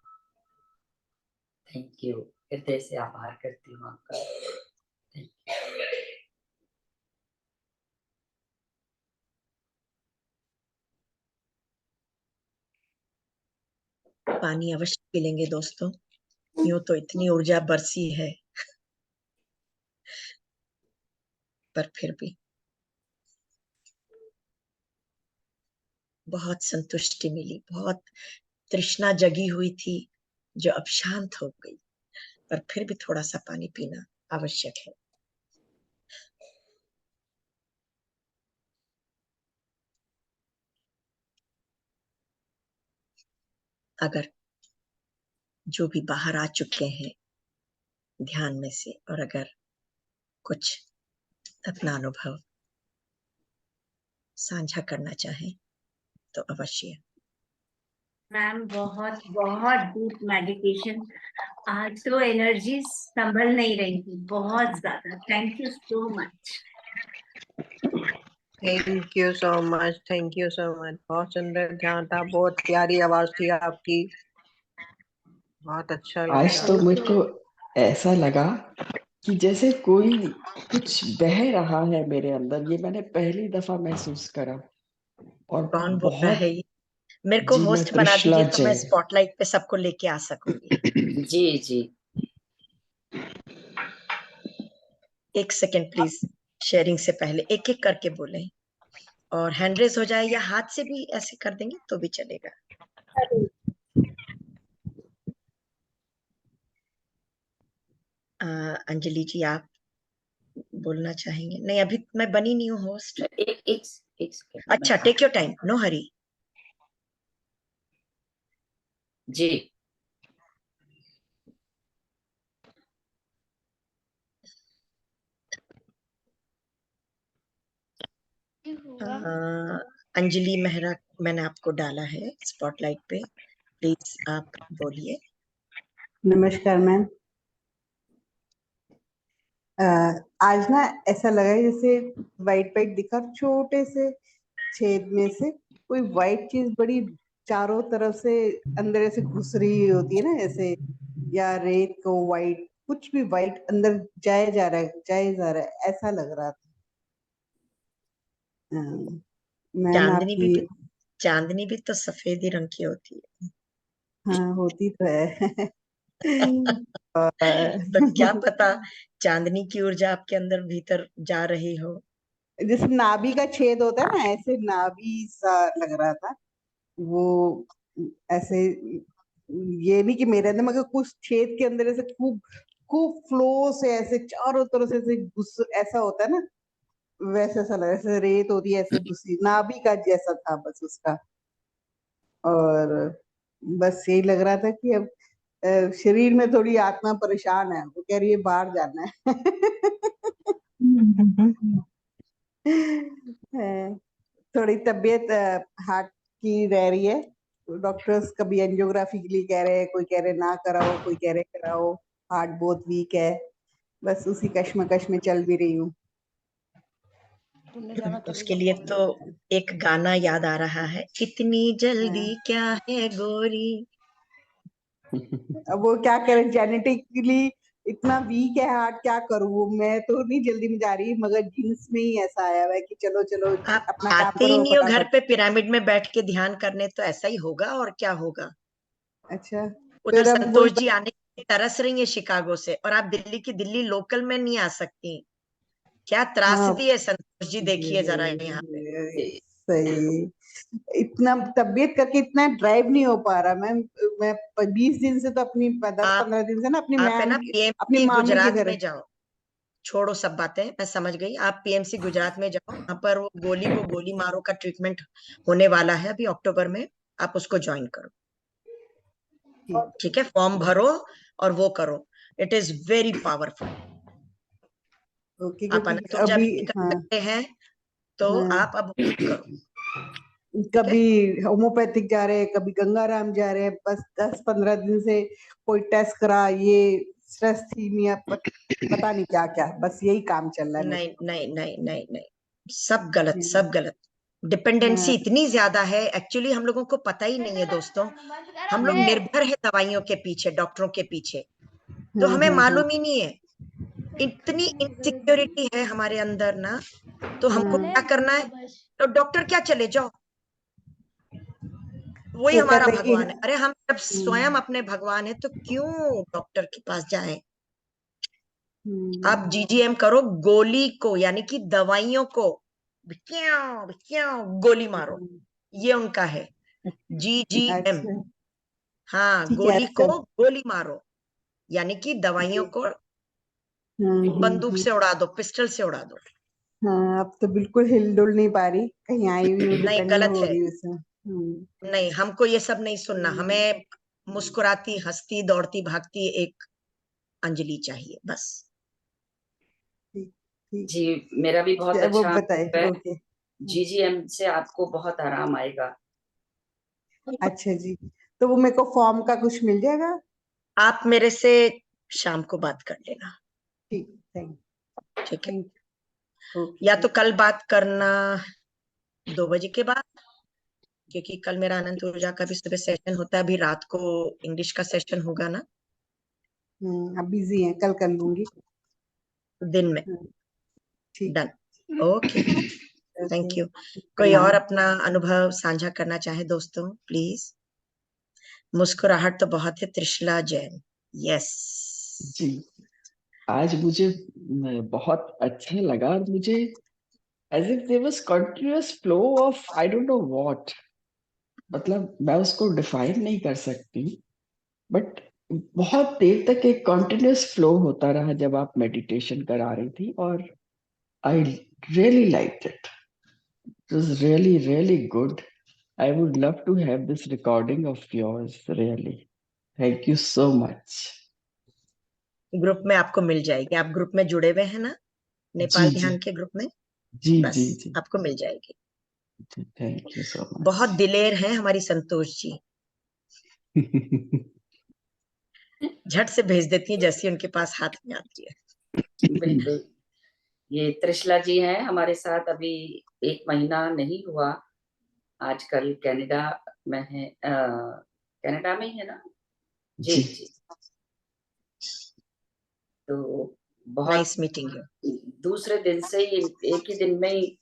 थैंक यू, हृदय से आभार करती हूँ आपका। Thank you. पानी अवश्य पी लेंगे दोस्तों, यूं तो इतनी ऊर्जा बरसी है पर फिर भी बहुत संतुष्टि मिली, बहुत तृष्णा जगी हुई थी जो अब शांत हो गई, पर फिर भी थोड़ा सा पानी पीना आवश्यक है। अगर जो भी बाहर आ चुके हैं ध्यान में से, और अगर कुछ अपना अनुभव साझा करना चाहें तो अवश्य। मैम बहुत बहुत डीप मेडिटेशन, आज तो एनर्जी संभल नहीं रही थी, बहुत ज्यादा। Thank you so much. Thank you so much, thank you so much. बहुत सुंदर ध्यान था, बहुत प्यारी आवाज थी आपकी, बहुत अच्छा आज लगा। तो मेरे को ऐसा लगा कि जैसे कोई कुछ बह रहा है मेरे अंदर, ये मैंने पहली दफा महसूस करा। और कौन बोल रहा है बहुत ये? मेरे को जी, मैं होस्ट बना त्रिशला दीजिए तो मैं जय। स्पॉटलाइट पे सबको लेके आ सकूंगी। जी जी 1 सेकेंड प्लीज, शेयरिंग से पहले एक एक करके बोलें, और हैंड रेज हो जाए या हाथ से भी ऐसे कर देंगे तो भी चलेगा। अंजलि जी आप बोलना चाहेंगे? नहीं, अभी मैं बनी नहीं हूँ होस्ट। एक सेकंड अच्छा, take your time, no hurry. जी। अंजलि मेहरा, मैंने आपको डाला है स्पॉटलाइट पे, प्लीज आप बोलिए। नमस्कार मैम। आज ना ऐसा लगा है जैसे वाइट वाइट दिखा, छोटे से छेद में से कोई वाइट चीज बड़ी चारों तरफ से अंदर ऐसे घुस रही होती है ना, ऐसे, या रेत को वाइट, कुछ भी वाइट अंदर जाए जा रहा है, जाए जा रहा है, ऐसा लग रहा था। मैम आपकी चांदनी भी तो सफेद ही रंग की होती है। हाँ, होती तो है। तो क्या पता चांदनी की ऊर्जा आपके अंदर भीतर जा रही हो। जैसे नाभि का छेद होता है ना, ऐसे नाभि सा लग रहा था वो, ऐसे, ये नहीं कि मेरे अंदर, मगर कुछ छेद के अंदर ऐसे खूब खूब फ्लो से ऐसे चारों तरफ से ऐसे घुस, ऐसा होता है ना, वैसे ऐसा लगा, ऐसे रेत होती है ऐसे घुसी, नाभि का जैसा था बस उसका। और बस यही लग रहा था कि अब शरीर में थोड़ी आत्मा परेशान है, वो कह रही है बाहर जाना है। थोड़ी तबीयत हार्ट की रह रही है। डॉक्टर्स कभी एंजियोग्राफी के लिए कह रहे हैं, कोई कह रहे ना कराओ, कोई कह रहे कराओ, हार्ट बहुत वीक है। बस उसी कश्मकश में चल भी रही हूँ। उसके लिए तो एक गाना याद आ रहा है, इतनी जल्दी क्या है गोरी। अब वो क्या करे, जेनेटिकली इतना वीक है हार्ट, क्या करूँ मैं, तो नहीं जल्दी में जा रही, मगर जीन्स में ही ऐसा आया हुआ है कि चलो चलो आप अपना काम आते ही करो नहीं हो घर फटाफट। पे पिरामिड में बैठ के ध्यान करने, तो ऐसा ही होगा और क्या होगा। अच्छा, उधर फिर अब वही संतोष जी आने की तरस रही है शिकागो से, और आप दिल्ली की दिल्ली लोकल में नहीं आ सकती। क्या हाँ, त्रासदी है संतोष जी, देखिए जरा यहाँ पे। सही। इतना तबीयत करके इतना ड्राइव नहीं हो पा रहा मैम। मैं 20 दिन से तो अपनी, 10-15 दिन से ना अपनी आप है मैम ना की, अपनी पीएमसी मामी के गुजरात घर। में जाओ, छोड़ो सब बातें, मैं समझ गई। आप पीएमसी गुजरात में जाओ, वहां पर वो गोली को गोली मारो का ट्रीटमेंट होने वाला है अभी अक्टूबर में, आप उसको ज्वाइन करो। ठीक है, फॉर्म भरो और वो करो, it is very powerful. Okay, आप क्योंकि अनंत ऊर्जा अभी, भी कर हाँ सकते हैं, तो हाँ, आप अब वो करो। ठीक कभी है, होम्योपैथिक जा रहे हैं, कभी गंगाराम जा रहे हैं, बस 10-15 दिन से कोई टेस्ट करा, ये स्ट्रेस थी नहीं, पता नहीं क्या क्या, बस यही काम चल रहा है मेरे नहीं को। नहीं नहीं नहीं नहीं, सब गलत, सब गलत। डिपेंडेंसी हाँ, इतनी ज्यादा है, एक्चुअली हम लोगों को पता ही नहीं है दोस्तों। हम लोग निर्भर है दवाइयों के पीछे, डॉक्टरों के पीछे, तो हमें हाँ, मालूम ही नहीं है। इतनी इनसिक्योरिटी है हमारे अंदर ना, तो हमको क्या करना है, तो डॉक्टर क्या चले जाओ, वही वो हमारा कहते हैं कि भगवान है। अरे हम जब स्वयं अपने भगवान है तो क्यों डॉक्टर के पास जाएं। आप जीजीएम करो, गोली को यानी कि दवाइयों को क्यों क्यों गोली मारो, ये उनका है जीजीएम। अच्छा, हाँ, ठीक है, गोली को आजकल। गोली मारो, यानी कि दवाइयों को बंदूक से उड़ा दो, पिस्टल से उड़ा दो। हाँ, अब तो बिल्कुल हिल डुल नहीं पा रही, कहीं आई हुई हूँ, नहीं, डिपेंड गलत हो है। रही हूँ उसमें। नहीं, हमको ये सब नहीं सुनना, हमें मुस्कुराती हंसती दौड़ती भागती एक अंजलि चाहिए बस। ठीक ठीक। जी, मेरा भी बहुत वो अच्छा बताए, अनुभव है। ओके। जीजीएम से आपको बहुत आराम आएगा। अच्छा जी, तो वो मेरे को फॉर्म का कुछ मिल जाएगा? आप मेरे से शाम को बात कर लेना, ठीक, थैंक ठीक है, थैंक यू, ओके या जी। तो कल बात करना 2 बजे के बाद, क्योंकि कल मेरा अनंत ऊर्जा का भी सुबह सेशन होता है, अभी रात को इंग्लिश का सेशन होगा ना अब बिजी हैं, कल कर लूंगी। दिन में। हाँ, ठीक डन, है, ओके, ओके, थैंक यू। कोई और प्रणाम। अपना अनुभव साझा करना चाहे दोस्तों, प्लीज। मुस्कुराहट तो बहुत है, त्रिशला जैन, यस। जी, आज मुझे बहुत अच्छा लगा, और मुझे as if there was continuous flow of I don't know what, मतलब मैं उसको डिफाइन नहीं कर सकती, बट बहुत देर तक एक कॉन्टिन्यूस फ्लो होता रहा जब आप मेडिटेशन करा रही थी, और I really like it. It was really really good. I would love to have this recording of yours, really. Thank you so much. Group में आपको मिल जाएगी, आप ग्रुप में जुड़े हुए हैं ना, नेपाल जी ध्यान के ग्रुप में, जी बस जी जी. आपको मिल जाएगी। Thank you so बहुत much. दिलेर हैं हमारी संतोष जी, झट से भेज देती है जैसी उनके पास हाथ में आती है। बिल्कुल। ये त्रिशला जी हैं हमारे साथ, अभी 1 महीना नहीं हुआ, आजकल कनाडा में है, कनाडा में ही है ना? जी जी. जी। तो बहुत नाइस मीटिंग यू। दूसरे दिन से ही, एक ही दिन में ही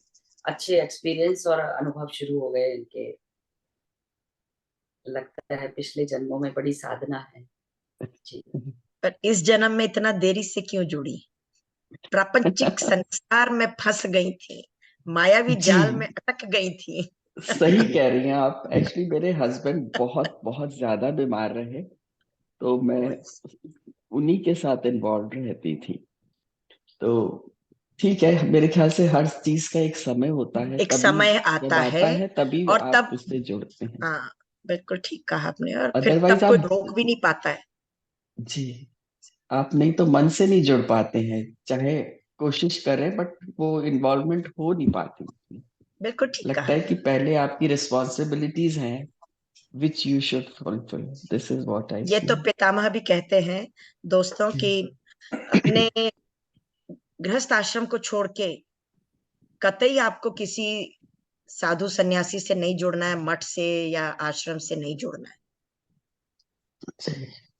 अच्छे एक्सपीरियंस और अनुभव शुरू हो गए इनके। लगता है पिछले जन्मों में बड़ी साधना है जी। पर इस जन्म में इतना देरी से क्यों जुड़ी? प्रापंचिक संसार में फंस गई थी, मायावी जी, जाल में अटक गई थी। सही कह रही हैं आप. एक्चुअली मेरे हस्बैंड बहुत बहुत ज्यादा बीमार रहे, तो मैं उन्हीं के साथ इन्वॉल्व रहती थी. तो ठीक है, मेरे ख्याल से हर चीज का एक समय होता है, एक तभी समय जब आता आता है है तभी और आप तब, उससे जुड़ते हैं. हाँ बिल्कुल ठीक कहा आपने, और फिर अदरवाइज तब कोई आप, रोक भी नहीं पाता है। जी, आप नहीं तो मन से नहीं जुड़ पाते हैं, चाहे कोशिश करें, बट वो इन्वॉल्वमेंट हो नहीं पाती. बिल्कुल ठीक लगता कहा। है कि पहले आपकी रिस्पॉन्सिबिलिटीज हैं which you should fulfill. This is what I ये तो feel. पितामह भी कहते हैं दोस्तों कि अपने गृहस्थ आश्रम को छोड़ के कतई आपको किसी साधु सन्यासी से नहीं जुड़ना है, मठ से या आश्रम से नहीं जुड़ना है।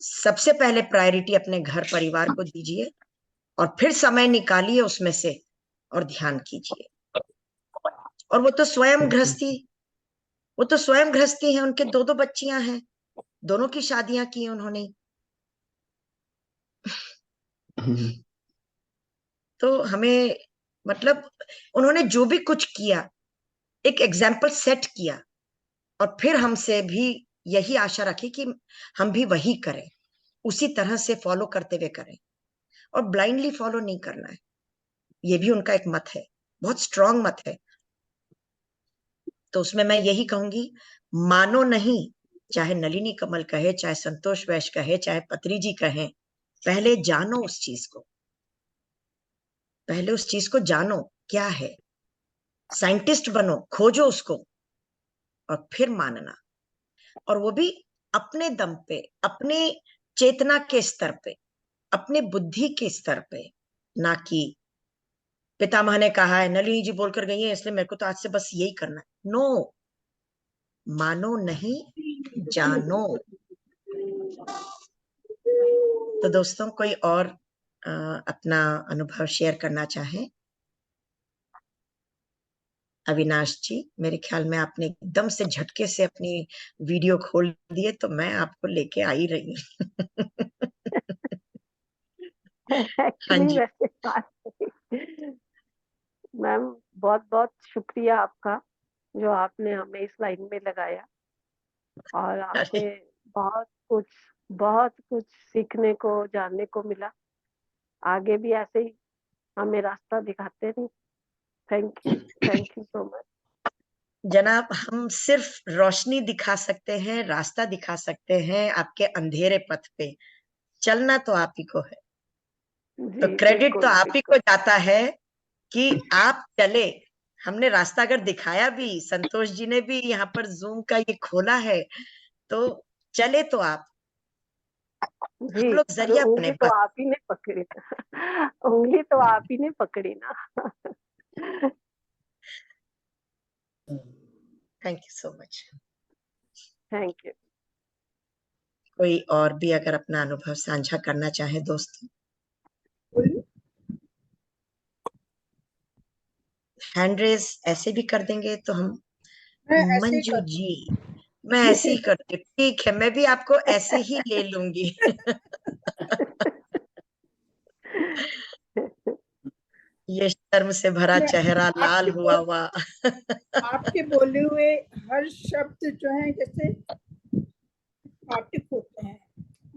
सबसे पहले प्रायोरिटी अपने घर परिवार को दीजिए और फिर समय निकालिए उसमें से और ध्यान कीजिए। और वो तो स्वयं गृहस्थी है, उनके 2 बच्चियां हैं, दोनों की शादियां की उन्होंने। तो हमें मतलब उन्होंने जो भी कुछ किया, एक एग्जाम्पल सेट किया, और फिर हमसे भी यही आशा रखी कि हम भी वही करें, उसी तरह से फॉलो करते हुए करें, और ब्लाइंडली फॉलो नहीं करना है। ये भी उनका एक मत है, बहुत स्ट्रांग मत है। तो उसमें मैं यही कहूंगी, मानो नहीं, चाहे नलिनी कमल कहे, चाहे संतोष वैश्य कहे, चाहे पत्री जी कहें, पहले जानो उस चीज को, पहले उस चीज को जानो क्या है, साइंटिस्ट बनो, खोजो उसको, और फिर मानना। और वो भी अपने दम पे, अपने चेतना के स्तर पे, अपने बुद्धि के स्तर पे, ना कि पितामह ने कहा है, नलिनी जी बोलकर गई है इसलिए मेरे को तो आज से बस यही करना है। नो, मानो नहीं, जानो। तो दोस्तों, कोई और अपना अनुभव शेयर करना चाहे? अविनाश जी, मेरे ख्याल में आपने एकदम से झटके से अपनी वीडियो खोल दिए, तो मैं आपको लेके आ ही रही हूँ। हाँ एक्चुअली जी। वैसे बात मैम, बहुत बहुत शुक्रिया आपका जो आपने हमें इस लाइन में लगाया, और आपसे अरे, बहुत कुछ सीखने को, जानने को मिला। आगे भी ऐसे ही हमें रास्ता दिखाते रहिए। Thank you so much. जनाब, हम सिर्फ रोशनी दिखा सकते हैं, रास्ता दिखा सकते हैं आपके अंधेरे पथ पे, चलना तो आप ही को है। तो जी क्रेडिट तो बिल्कुल आप ही को बिल्कुल। जाता है कि आप चले। हमने रास्ता अगर दिखाया भी, संतोष जी ने भी यहाँ पर जूम का ये खोला है, तो चले तो आप, जी, हम लोग अरे जरिया बने उंगली तो बस। आप ही ने पकड़ी ना। उंगली तो आप ही ने पकड़ी ना। Thank you so much. Thank you. कोई और भी अगर अपना अनुभव साझा करना चाहे दोस्त, हैंड रेज ऐसे भी कर देंगे तो हम। मैं ऐसे ही मंजू कर जी, मैं ऐसे ही करती हूँ, ठीक है, मैं भी आपको ऐसे ही ले लूंगी। ये शर्म से भरा मैं चेहरा लाल हुआ हुआ। आपके बोले हुए हर शब्द जो है जैसे स्फटिक होते हैं,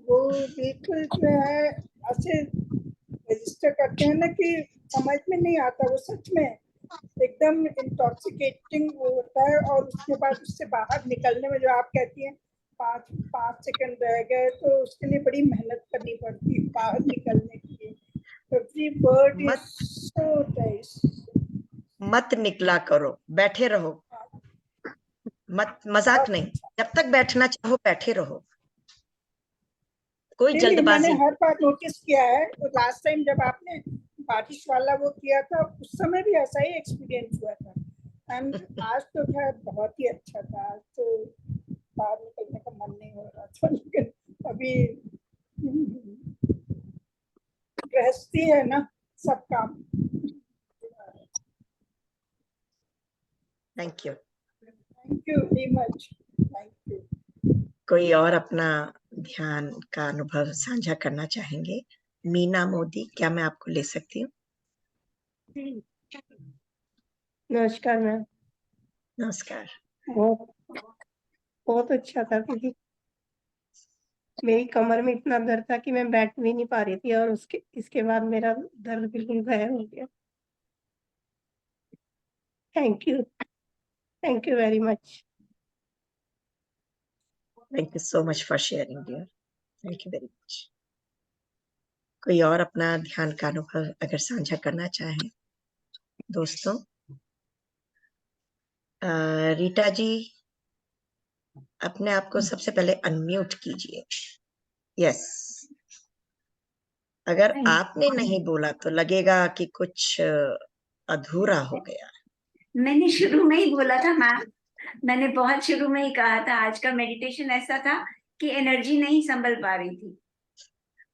वो बिल्कुल जो है ऐसे रजिस्टर करते हैं ना कि समझ में नहीं आता, वो सच में एकदम इंटॉक्सिकेटिंग होता है। और उसके बाद उससे बाहर निकलने में जो आप कहती हैं 5 सेकंड रह गए, तो उसके लिए बड़ी मेहनत करनी पड़ती है बाहर निकलने के लिए। Every word is so nice. मत निकला करो, बैठे रहो, मत, मजाक नहीं, जब तक बैठना चाहो बैठे रहो, कोई नहीं, जल्दबाजी मैंने हर बार नोटिस किया है। तो लास्ट टाइम जब आपने बारिश वाला वो किया था, उस समय भी ऐसा ही एक्सपीरियंस हुआ था। एंड आज तो खैर बहुत ही अच्छा था। आज तो बाहर निकलने का मन नहीं हो रहा था, लेकिन अभी गृहस्थी है ना, सब काम। Thank you. Thank you very much, thank you. कोई और अपना ध्यान का अनुभव साझा करना चाहेंगे? मीना मोदी, क्या मैं आपको ले सकती हूँ? नमस्कार मैम। नमस्कार। बहुत बहुत अच्छा था, क्योंकि मेरी कमर में इतना दर्द था कि मैं बैठ भी नहीं पा रही थी, और इसके बाद मेरा दर्द बिल्कुल गायब हो गया। Thank you very much. Thank you so much for sharing dear, thank you very much. कोई और अपना ध्यान का अनुभव अगर साझा करना चाहे दोस्तों? रीटा जी, अपने आप को सबसे पहले अनम्यूट कीजिए। यस, अगर आपने नहीं बोला तो लगेगा कि कुछ अधूरा हो गया। मैंने शुरू में ही बोला था मैम, मैंने बहुत शुरू में ही कहा था आज का मेडिटेशन ऐसा था कि एनर्जी नहीं संभल पा रही थी।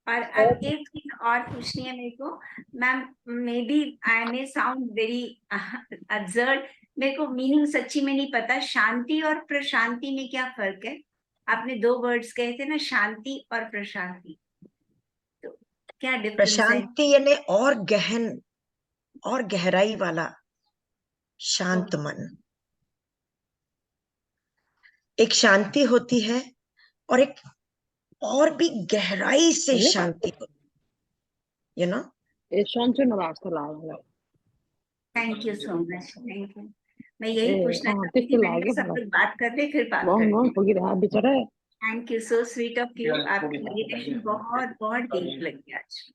और अब एक चीज और पूछनी है मेरे को ma'am, may be I may sound very absurd, मेरे को मीनिंग सच्ची में नहीं पता, शांति और प्रशांति में क्या फर्क है? आपने 2 वर्ड्स कहे थे ना, शांति और प्रशांति, तो क्या डिफरेंस है? प्रशांति यानी और गहन और गहराई वाला शांत मन। एक शांति होती है और एक और भी गहराई से शांति होती है, you know. Thank you so much, thank you. मैं यही पूछना चाहती थी, मैंने कहा सब लोग बात कर ले फिर बात करें। Thank you, so sweet of you. आपकी मेडिटेशन बहुत बहुत डीप लगी आज।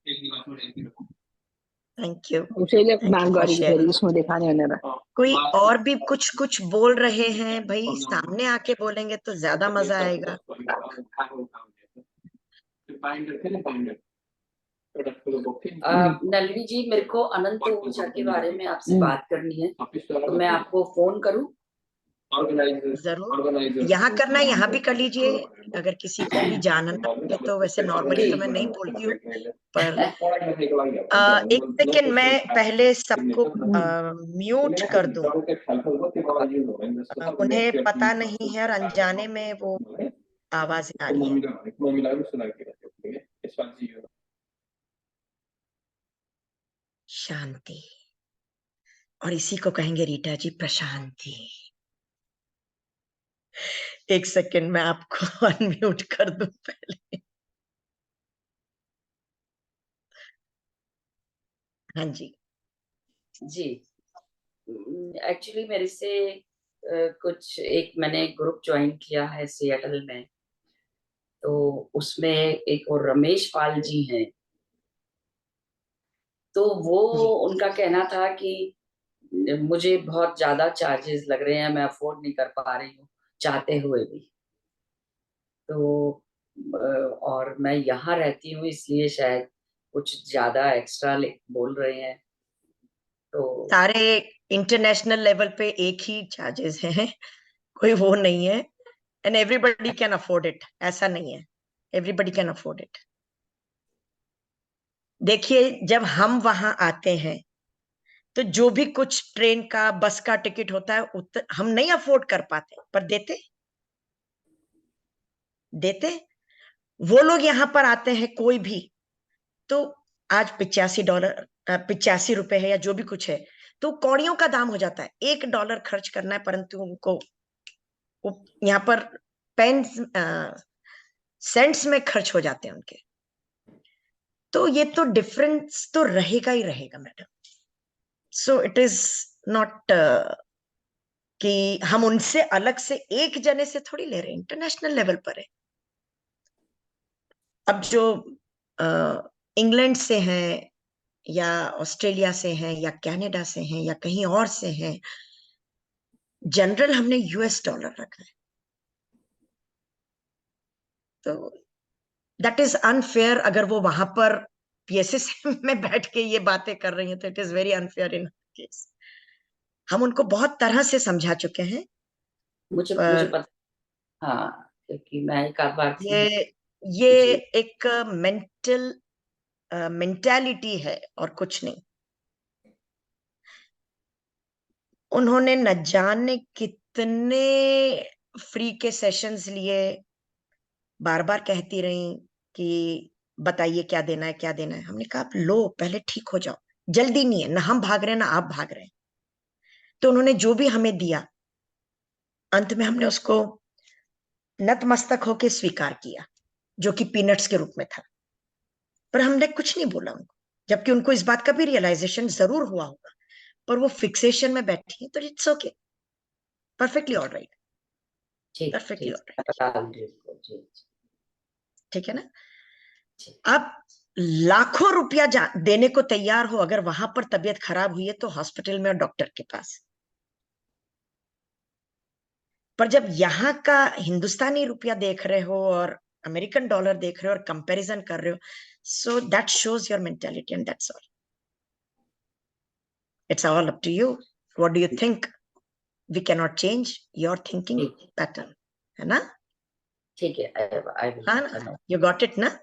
Thank you for sharing. कोई और भी कुछ बोल रहे हैं भाई, सामने आके बोलेंगे तो ज्यादा मजा आएगा। नलिनी जी, मेरे को अनंत ऊर्जा के बारे में आपसे बात करनी है, तो मैं आपको फोन करूं? जरूर, यहाँ करना है यहाँ भी कर लीजिए। अगर किसी को भी जानना है तो वैसे नॉर्मली तो मैं नहीं बोलती हूँ, पर एक सेकेंड मैं पहले सबको म्यूट कर दूं। उन्हें पता नहीं है और अनजाने में वो आवाज आ रही है। शांति, और इसी को कहेंगे रीटा जी प्रशांति। एक सेकेंड मैं आपको अनम्यूट कर दूं पहले। हाँ जी जी, एक्चुअली मेरे से कुछ एक मैंने ग्रुप ज्वाइन किया है सिएटल में, तो उसमें एक और रमेश पाल जी हैं, तो वो उनका कहना था कि मुझे बहुत ज्यादा चार्जेस लग रहे हैं, मैं अफोर्ड नहीं कर पा रही हूँ चाहते हुए भी। तो और मैं यहाँ रहती हूँ इसलिए शायद कुछ ज्यादा एक्स्ट्रा बोल रहे हैं। तो सारे इंटरनेशनल लेवल पे एक ही चार्जेस हैं, कोई वो नहीं है। And everybody can afford it, ऐसा नहीं है, एवरीबडी कैन अफोर्ड इट। देखिए, जब हम वहां आते हैं तो जो भी कुछ ट्रेन का बस का टिकट होता है हम नहीं अफोर्ड कर पाते, पर देते वो लोग यहाँ पर आते हैं कोई भी, तो आज $85 है या जो भी कुछ है, तो कौड़ियों का दाम हो जाता है। $1 खर्च करना है, परंतु उनको यहाँ पर पेन सेंट्स में खर्च हो जाते हैं उनके। तो ये तो डिफरेंस तो रहेगा ही रहेगा madam. So it is not कि हम उनसे अलग से एक जने से थोड़ी ले रहे हैं, इंटरनेशनल लेवल पर है। अब जो इंग्लैंड से हैं या ऑस्ट्रेलिया से हैं या कनाडा से हैं या कहीं और से हैं, जनरल हमने यूएस डॉलर रखा है। तो दैट इज अनफेयर। अगर वो वहां पर पीएसएस में बैठ के ये बातें कर रही हैं तो it is very unfair in case. हम उनको बहुत तरह से समझा चुके हैं। मुझे पर पता, हाँ, क्योंकि मैं एक आध बार थी। ये जी। एक मेंटालिटी है और कुछ नहीं। उन्होंने न जाने कितने फ्री के सेशंस लिए, बार बार कहती रही कि बताइए क्या देना है क्या देना है। हमने कहा आप लो, पहले ठीक हो जाओ, जल्दी नहीं है, ना हम भाग रहे हैं ना आप भाग रहे हैं। तो उन्होंने जो भी हमें दिया, अंत में हमने उसको नतमस्तक होकर स्वीकार किया, जो कि पीनट्स के रूप में था। पर हमने कुछ नहीं बोला उनको, जबकि उनको इस बात का भी रियलाइजेशन जरूर हुआ होगा, पर वो फिक्सेशन में बैठी है। तो इट्स ओके, परफेक्टली ऑलराइट, ठीक परफेक्टली ठीक, ऑलराइट। बता दूंगी उनको। जी जी। ठीक है ना? ठीक। आप लाखों रुपया देने को तैयार हो, अगर वहां पर तबीयत खराब हुई है तो हॉस्पिटल में और डॉक्टर के पास। पर जब यहाँ का हिंदुस्तानी रुपया देख रहे हो और अमेरिकन डॉलर देख रहे हो और कंपैरिजन कर रहे हो, so that shows your mentality and that's all. It's all up to you, what do you think. We can not change your thinking ठीक पैटर्न, है ना? ठीक है, आई विल हाँ लेट हर ना? नो। यू गॉट इट ना?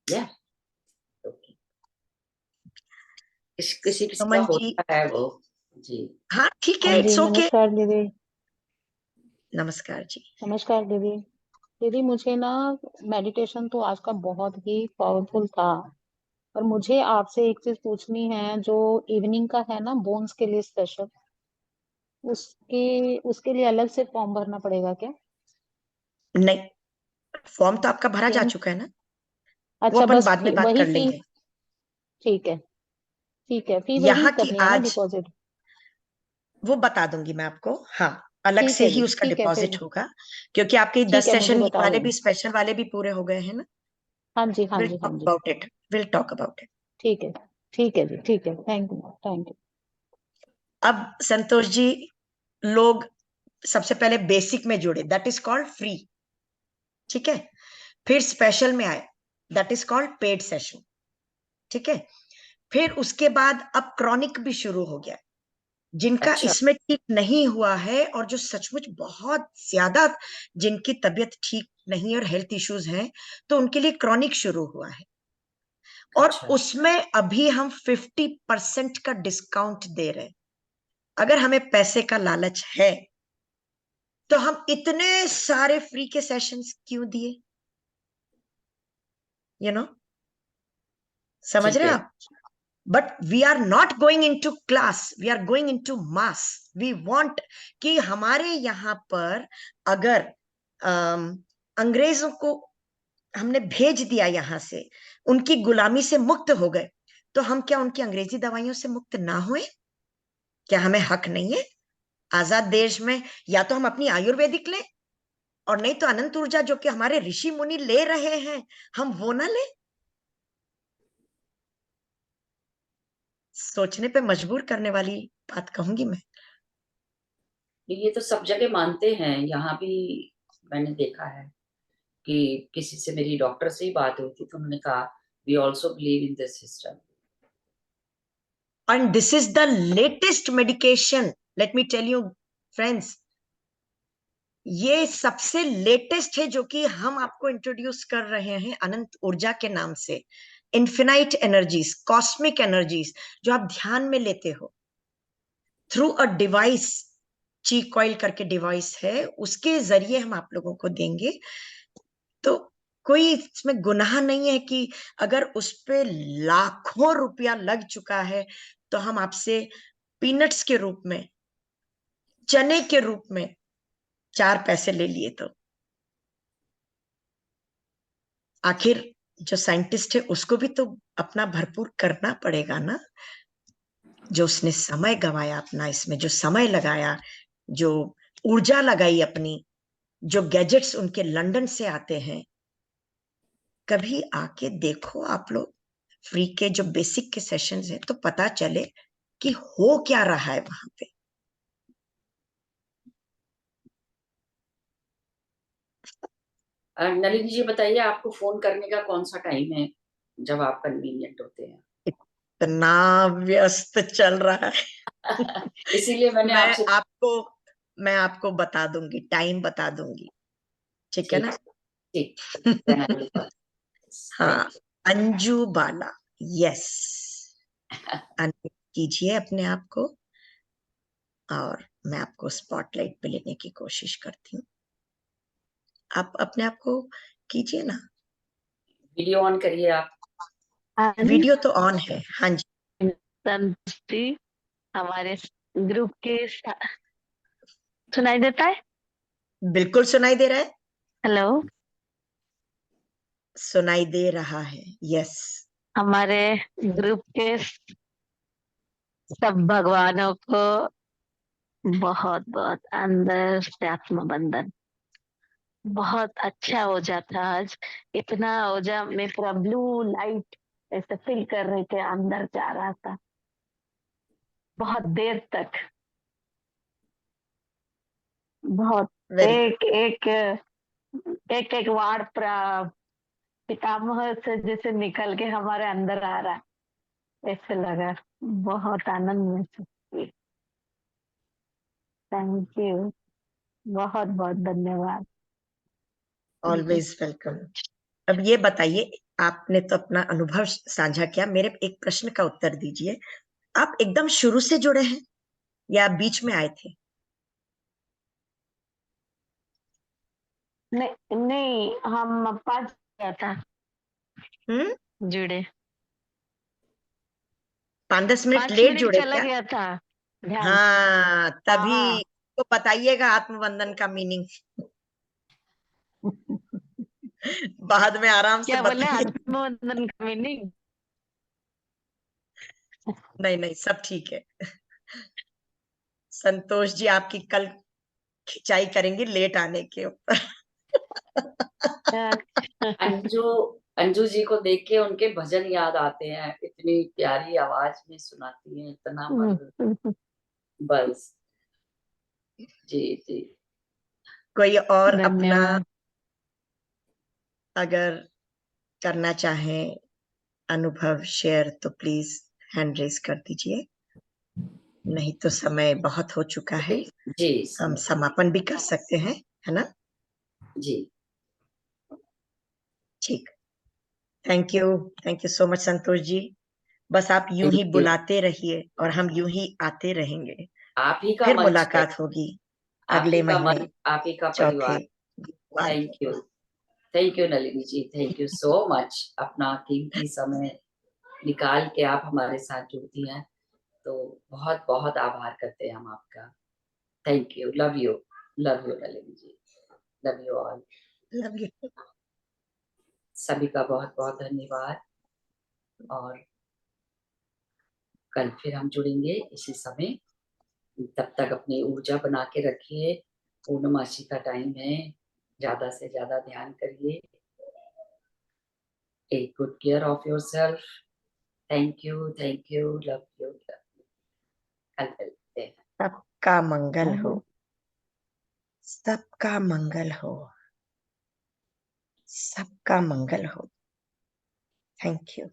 या okay. किसी किसी का सुमन जी, होता है वो। जी। हाँ ठीक हाँ है, जी, इट्स ओके। नमस्कार दीदी। नमस्कार जी। नमस्कार दीदी। दीदी मुझे ना मेडिटेशन तो आज का बहुत ही पावरफुल था, पर मुझे आपसे एक चीज पूछनी है। जो इवनिंग का है ना बोन्स के लिए स्पेशल, उसके लिए अलग से फॉर्म भरना पड़ेगा क्या? नहीं, फॉर्म तो आपका भरा जा क्यों? चुका है ना, वो अच्छा, अपन बस बाद में बात वही कर फी। लेंगे। ठीक है, ठीक है, फी वही यहाँ की करनी है ना, आज डिपॉजिट? वो बता दूंगी मैं आपको। हाँ, अलग ठीक से है ही जी, उसका ठीक है फिर। डिपॉजिट होगा, क्योंकि आपके ठीक 10 है, मुझे सेशन बता वाले देना। भी, स्पेशल वाले भी पूरे हो गए हैं ना। हाँ जी, हाँ विल जी, हाँ टॉक जी। About it, will talk about it. ठीक है, ठीक है जी, ठीक है। Thank you, thank you. अब संतोष जी, लोग सबसे पहले बेसिक में जुड़े, दैट इज कॉल्ड फ्री। ठीक है, फिर स्पेशल में आए, that is called paid session. ठीक है, फिर उसके बाद अब क्रॉनिक भी शुरू हो गया। जिनका अच्छा। इसमें ठीक नहीं हुआ है और जो सचमुच बहुत ज्यादा जिनकी तबीयत ठीक नहीं और हेल्थ इश्यूज हैं, तो उनके लिए क्रॉनिक शुरू हुआ है। और अच्छा। उसमें अभी हम 50% का डिस्काउंट दे रहे हैं। अगर हमें पैसे का लालच है तो हम इतने सारे फ्री के सेशंस क्यों दिए? यू नो, समझ ठीक रहे है। हैं आप? But we are not going in to class, we are going in to mass. We want कि हमारे यहाँ पर अगर अंग्रेजों को हमने भेज दिया यहाँ से, उनकी गुलामी से मुक्त हो गए, तो हम क्या उनकी अंग्रेजी दवाइयों से मुक्त ना हुए? क्या हमें हक नहीं है आजाद देश में? या तो हम अपनी आयुर्वेदिक लें, और नहीं तो अनंत ऊर्जा जो कि हमारे ऋषि मुनि ले रहे हैं, हम वो ना लें? सोचने पे मजबूर करने वाली बात कहूंगी मैं। ये तो सब जगह मानते हैं, यहाँ भी मैंने देखा है कि किसी से, मेरी डॉक्टर से ही बात हुई थी तो उन्होंने कहा we also believe in this system. And this is the latest medication. Let me tell you, friends, ये सबसे लेटेस्ट है जो कि हम आपको इंट्रोड्यूस कर रहे हैं अनंत ऊर्जा के नाम से। इन्फिनाइट एनर्जीज, कॉस्मिक एनर्जीज, जो आप ध्यान में लेते हो थ्रू अ डिवाइस, ची कॉइल करके डिवाइस है, उसके जरिए हम आप लोगों को देंगे। तो कोई इसमें गुनाह नहीं है कि अगर उस पे लाखों रुपया लग चुका है तो हम आपसे पीनट्स के रूप में, चने के रूप में 4 पैसे ले लिए। तो आखिर जो साइंटिस्ट है उसको भी तो अपना भरपूर करना पड़ेगा ना। जो उसने समय गवाया अपना इसमें, जो समय लगाया, जो ऊर्जा लगाई अपनी, जो गैजेट्स उनके लंदन से आते हैं, कभी आके देखो आप लोग फ्री के जो बेसिक के सेशंस हैं, तो पता चले कि हो क्या रहा है वहां पे। नलिनी जी बताइए, आपको फोन करने का कौन सा टाइम है जब आप कन्वीनियंट होते हैं? इतना व्यस्त चल रहा है। इसीलिए मैंने आपसे मैं आपको बता दूंगी, टाइम बता दूंगी, ठीक है ना? ठीक then I will call. हाँ, अंजू बाला, यस, अनम्यूट कीजिए अपने आप को और मैं आपको स्पॉटलाइट पे लेने की कोशिश करती हूँ। आप अपने आप को कीजिए ना, वीडियो ऑन करिए आप। वीडियो तो ऑन है। हाँ जी, संतुष्टि हमारे ग्रुप के सुनाई देता है? बिल्कुल सुनाई दे रहा है, हेलो, सुनाई दे रहा है, यस। हमारे ग्रुप के सब भगवानों को बहुत बहुत अंदर से आत्मबंधन। बहुत अच्छा ओजा था आज। इतना ओजा में पूरा ब्लू लाइट ऐसे फील कर रहे थे, अंदर जा रहा था बहुत देर तक। बहुत वेरी एक एक एक एक वार पितामह से जैसे निकल के हमारे अंदर आ रहा है, ऐसे लगा। बहुत आनंद महसूस हुई। थैंक यू, बहुत बहुत धन्यवाद। Always welcome. अब ये बताइए, आपने तो अपना अनुभव साझा किया, मेरे एक प्रश्न का उत्तर दीजिए। आप एकदम शुरू से जुड़े हैं या बीच में आए थे? नहीं नहीं, हम 5 गया था जुड़े। 5-10 मिनट 5 लेट मिनट जुड़े चला क्या? गया था ध्यान। हाँ, हाँ, तभी तो बताइएगा आत्मबंधन का मीनिंग। बाद में आराम से क्या बोले बताइए। आत्मबंधन का मीनिंग? नहीं नहीं, सब ठीक है। संतोष जी आपकी कल खिंचाई करेंगी लेट आने के ऊपर। अंजू अंजू जी को देख के उनके भजन याद आते हैं, इतनी प्यारी आवाज में सुनाती हैं, इतना मधुर। बस जी जी। कोई और अपना धन्यवाद। अगर करना चाहें अनुभव शेयर तो प्लीज हैंड रेज कर दीजिए, नहीं तो समय बहुत हो चुका है, जी हम समापन भी कर सकते हैं, है ना? जी। ठीक, thank you so much Santosh ji. बस आप यूं ही थैंक यू। बुलाते रहिए और हम यूं ही आते रहेंगे। आप ही का फिर मंच है, मुलाकात होगी आप अगले ही का महीने मन, आप ही का चौथे परिवार। Thank you Nalini ji, thank you so much. अपना कीमती समय निकाल के आप हमारे साथ जुड़ती हैं, तो बहुत बहुत आभार करते हैं हम आपका। Thank you, love you Nalini ji, love you all. Love you. सभी का बहुत बहुत धन्यवाद, और कल फिर हम जुड़ेंगे इसी समय। तब तक अपनी ऊर्जा बना के रखिए, पूर्णमासी का टाइम है, ज्यादा से ज्यादा ध्यान करिए। Take good care of yourself. Thank you, love you. कल मिलते हैं। सबका मंगल हो, सबका मंगल हो, सबका मंगल हो। थैंक यू,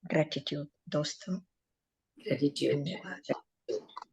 ग्रेटिट्यूड दोस्तों, ग्रेटिट्यूड। धन्यवाद।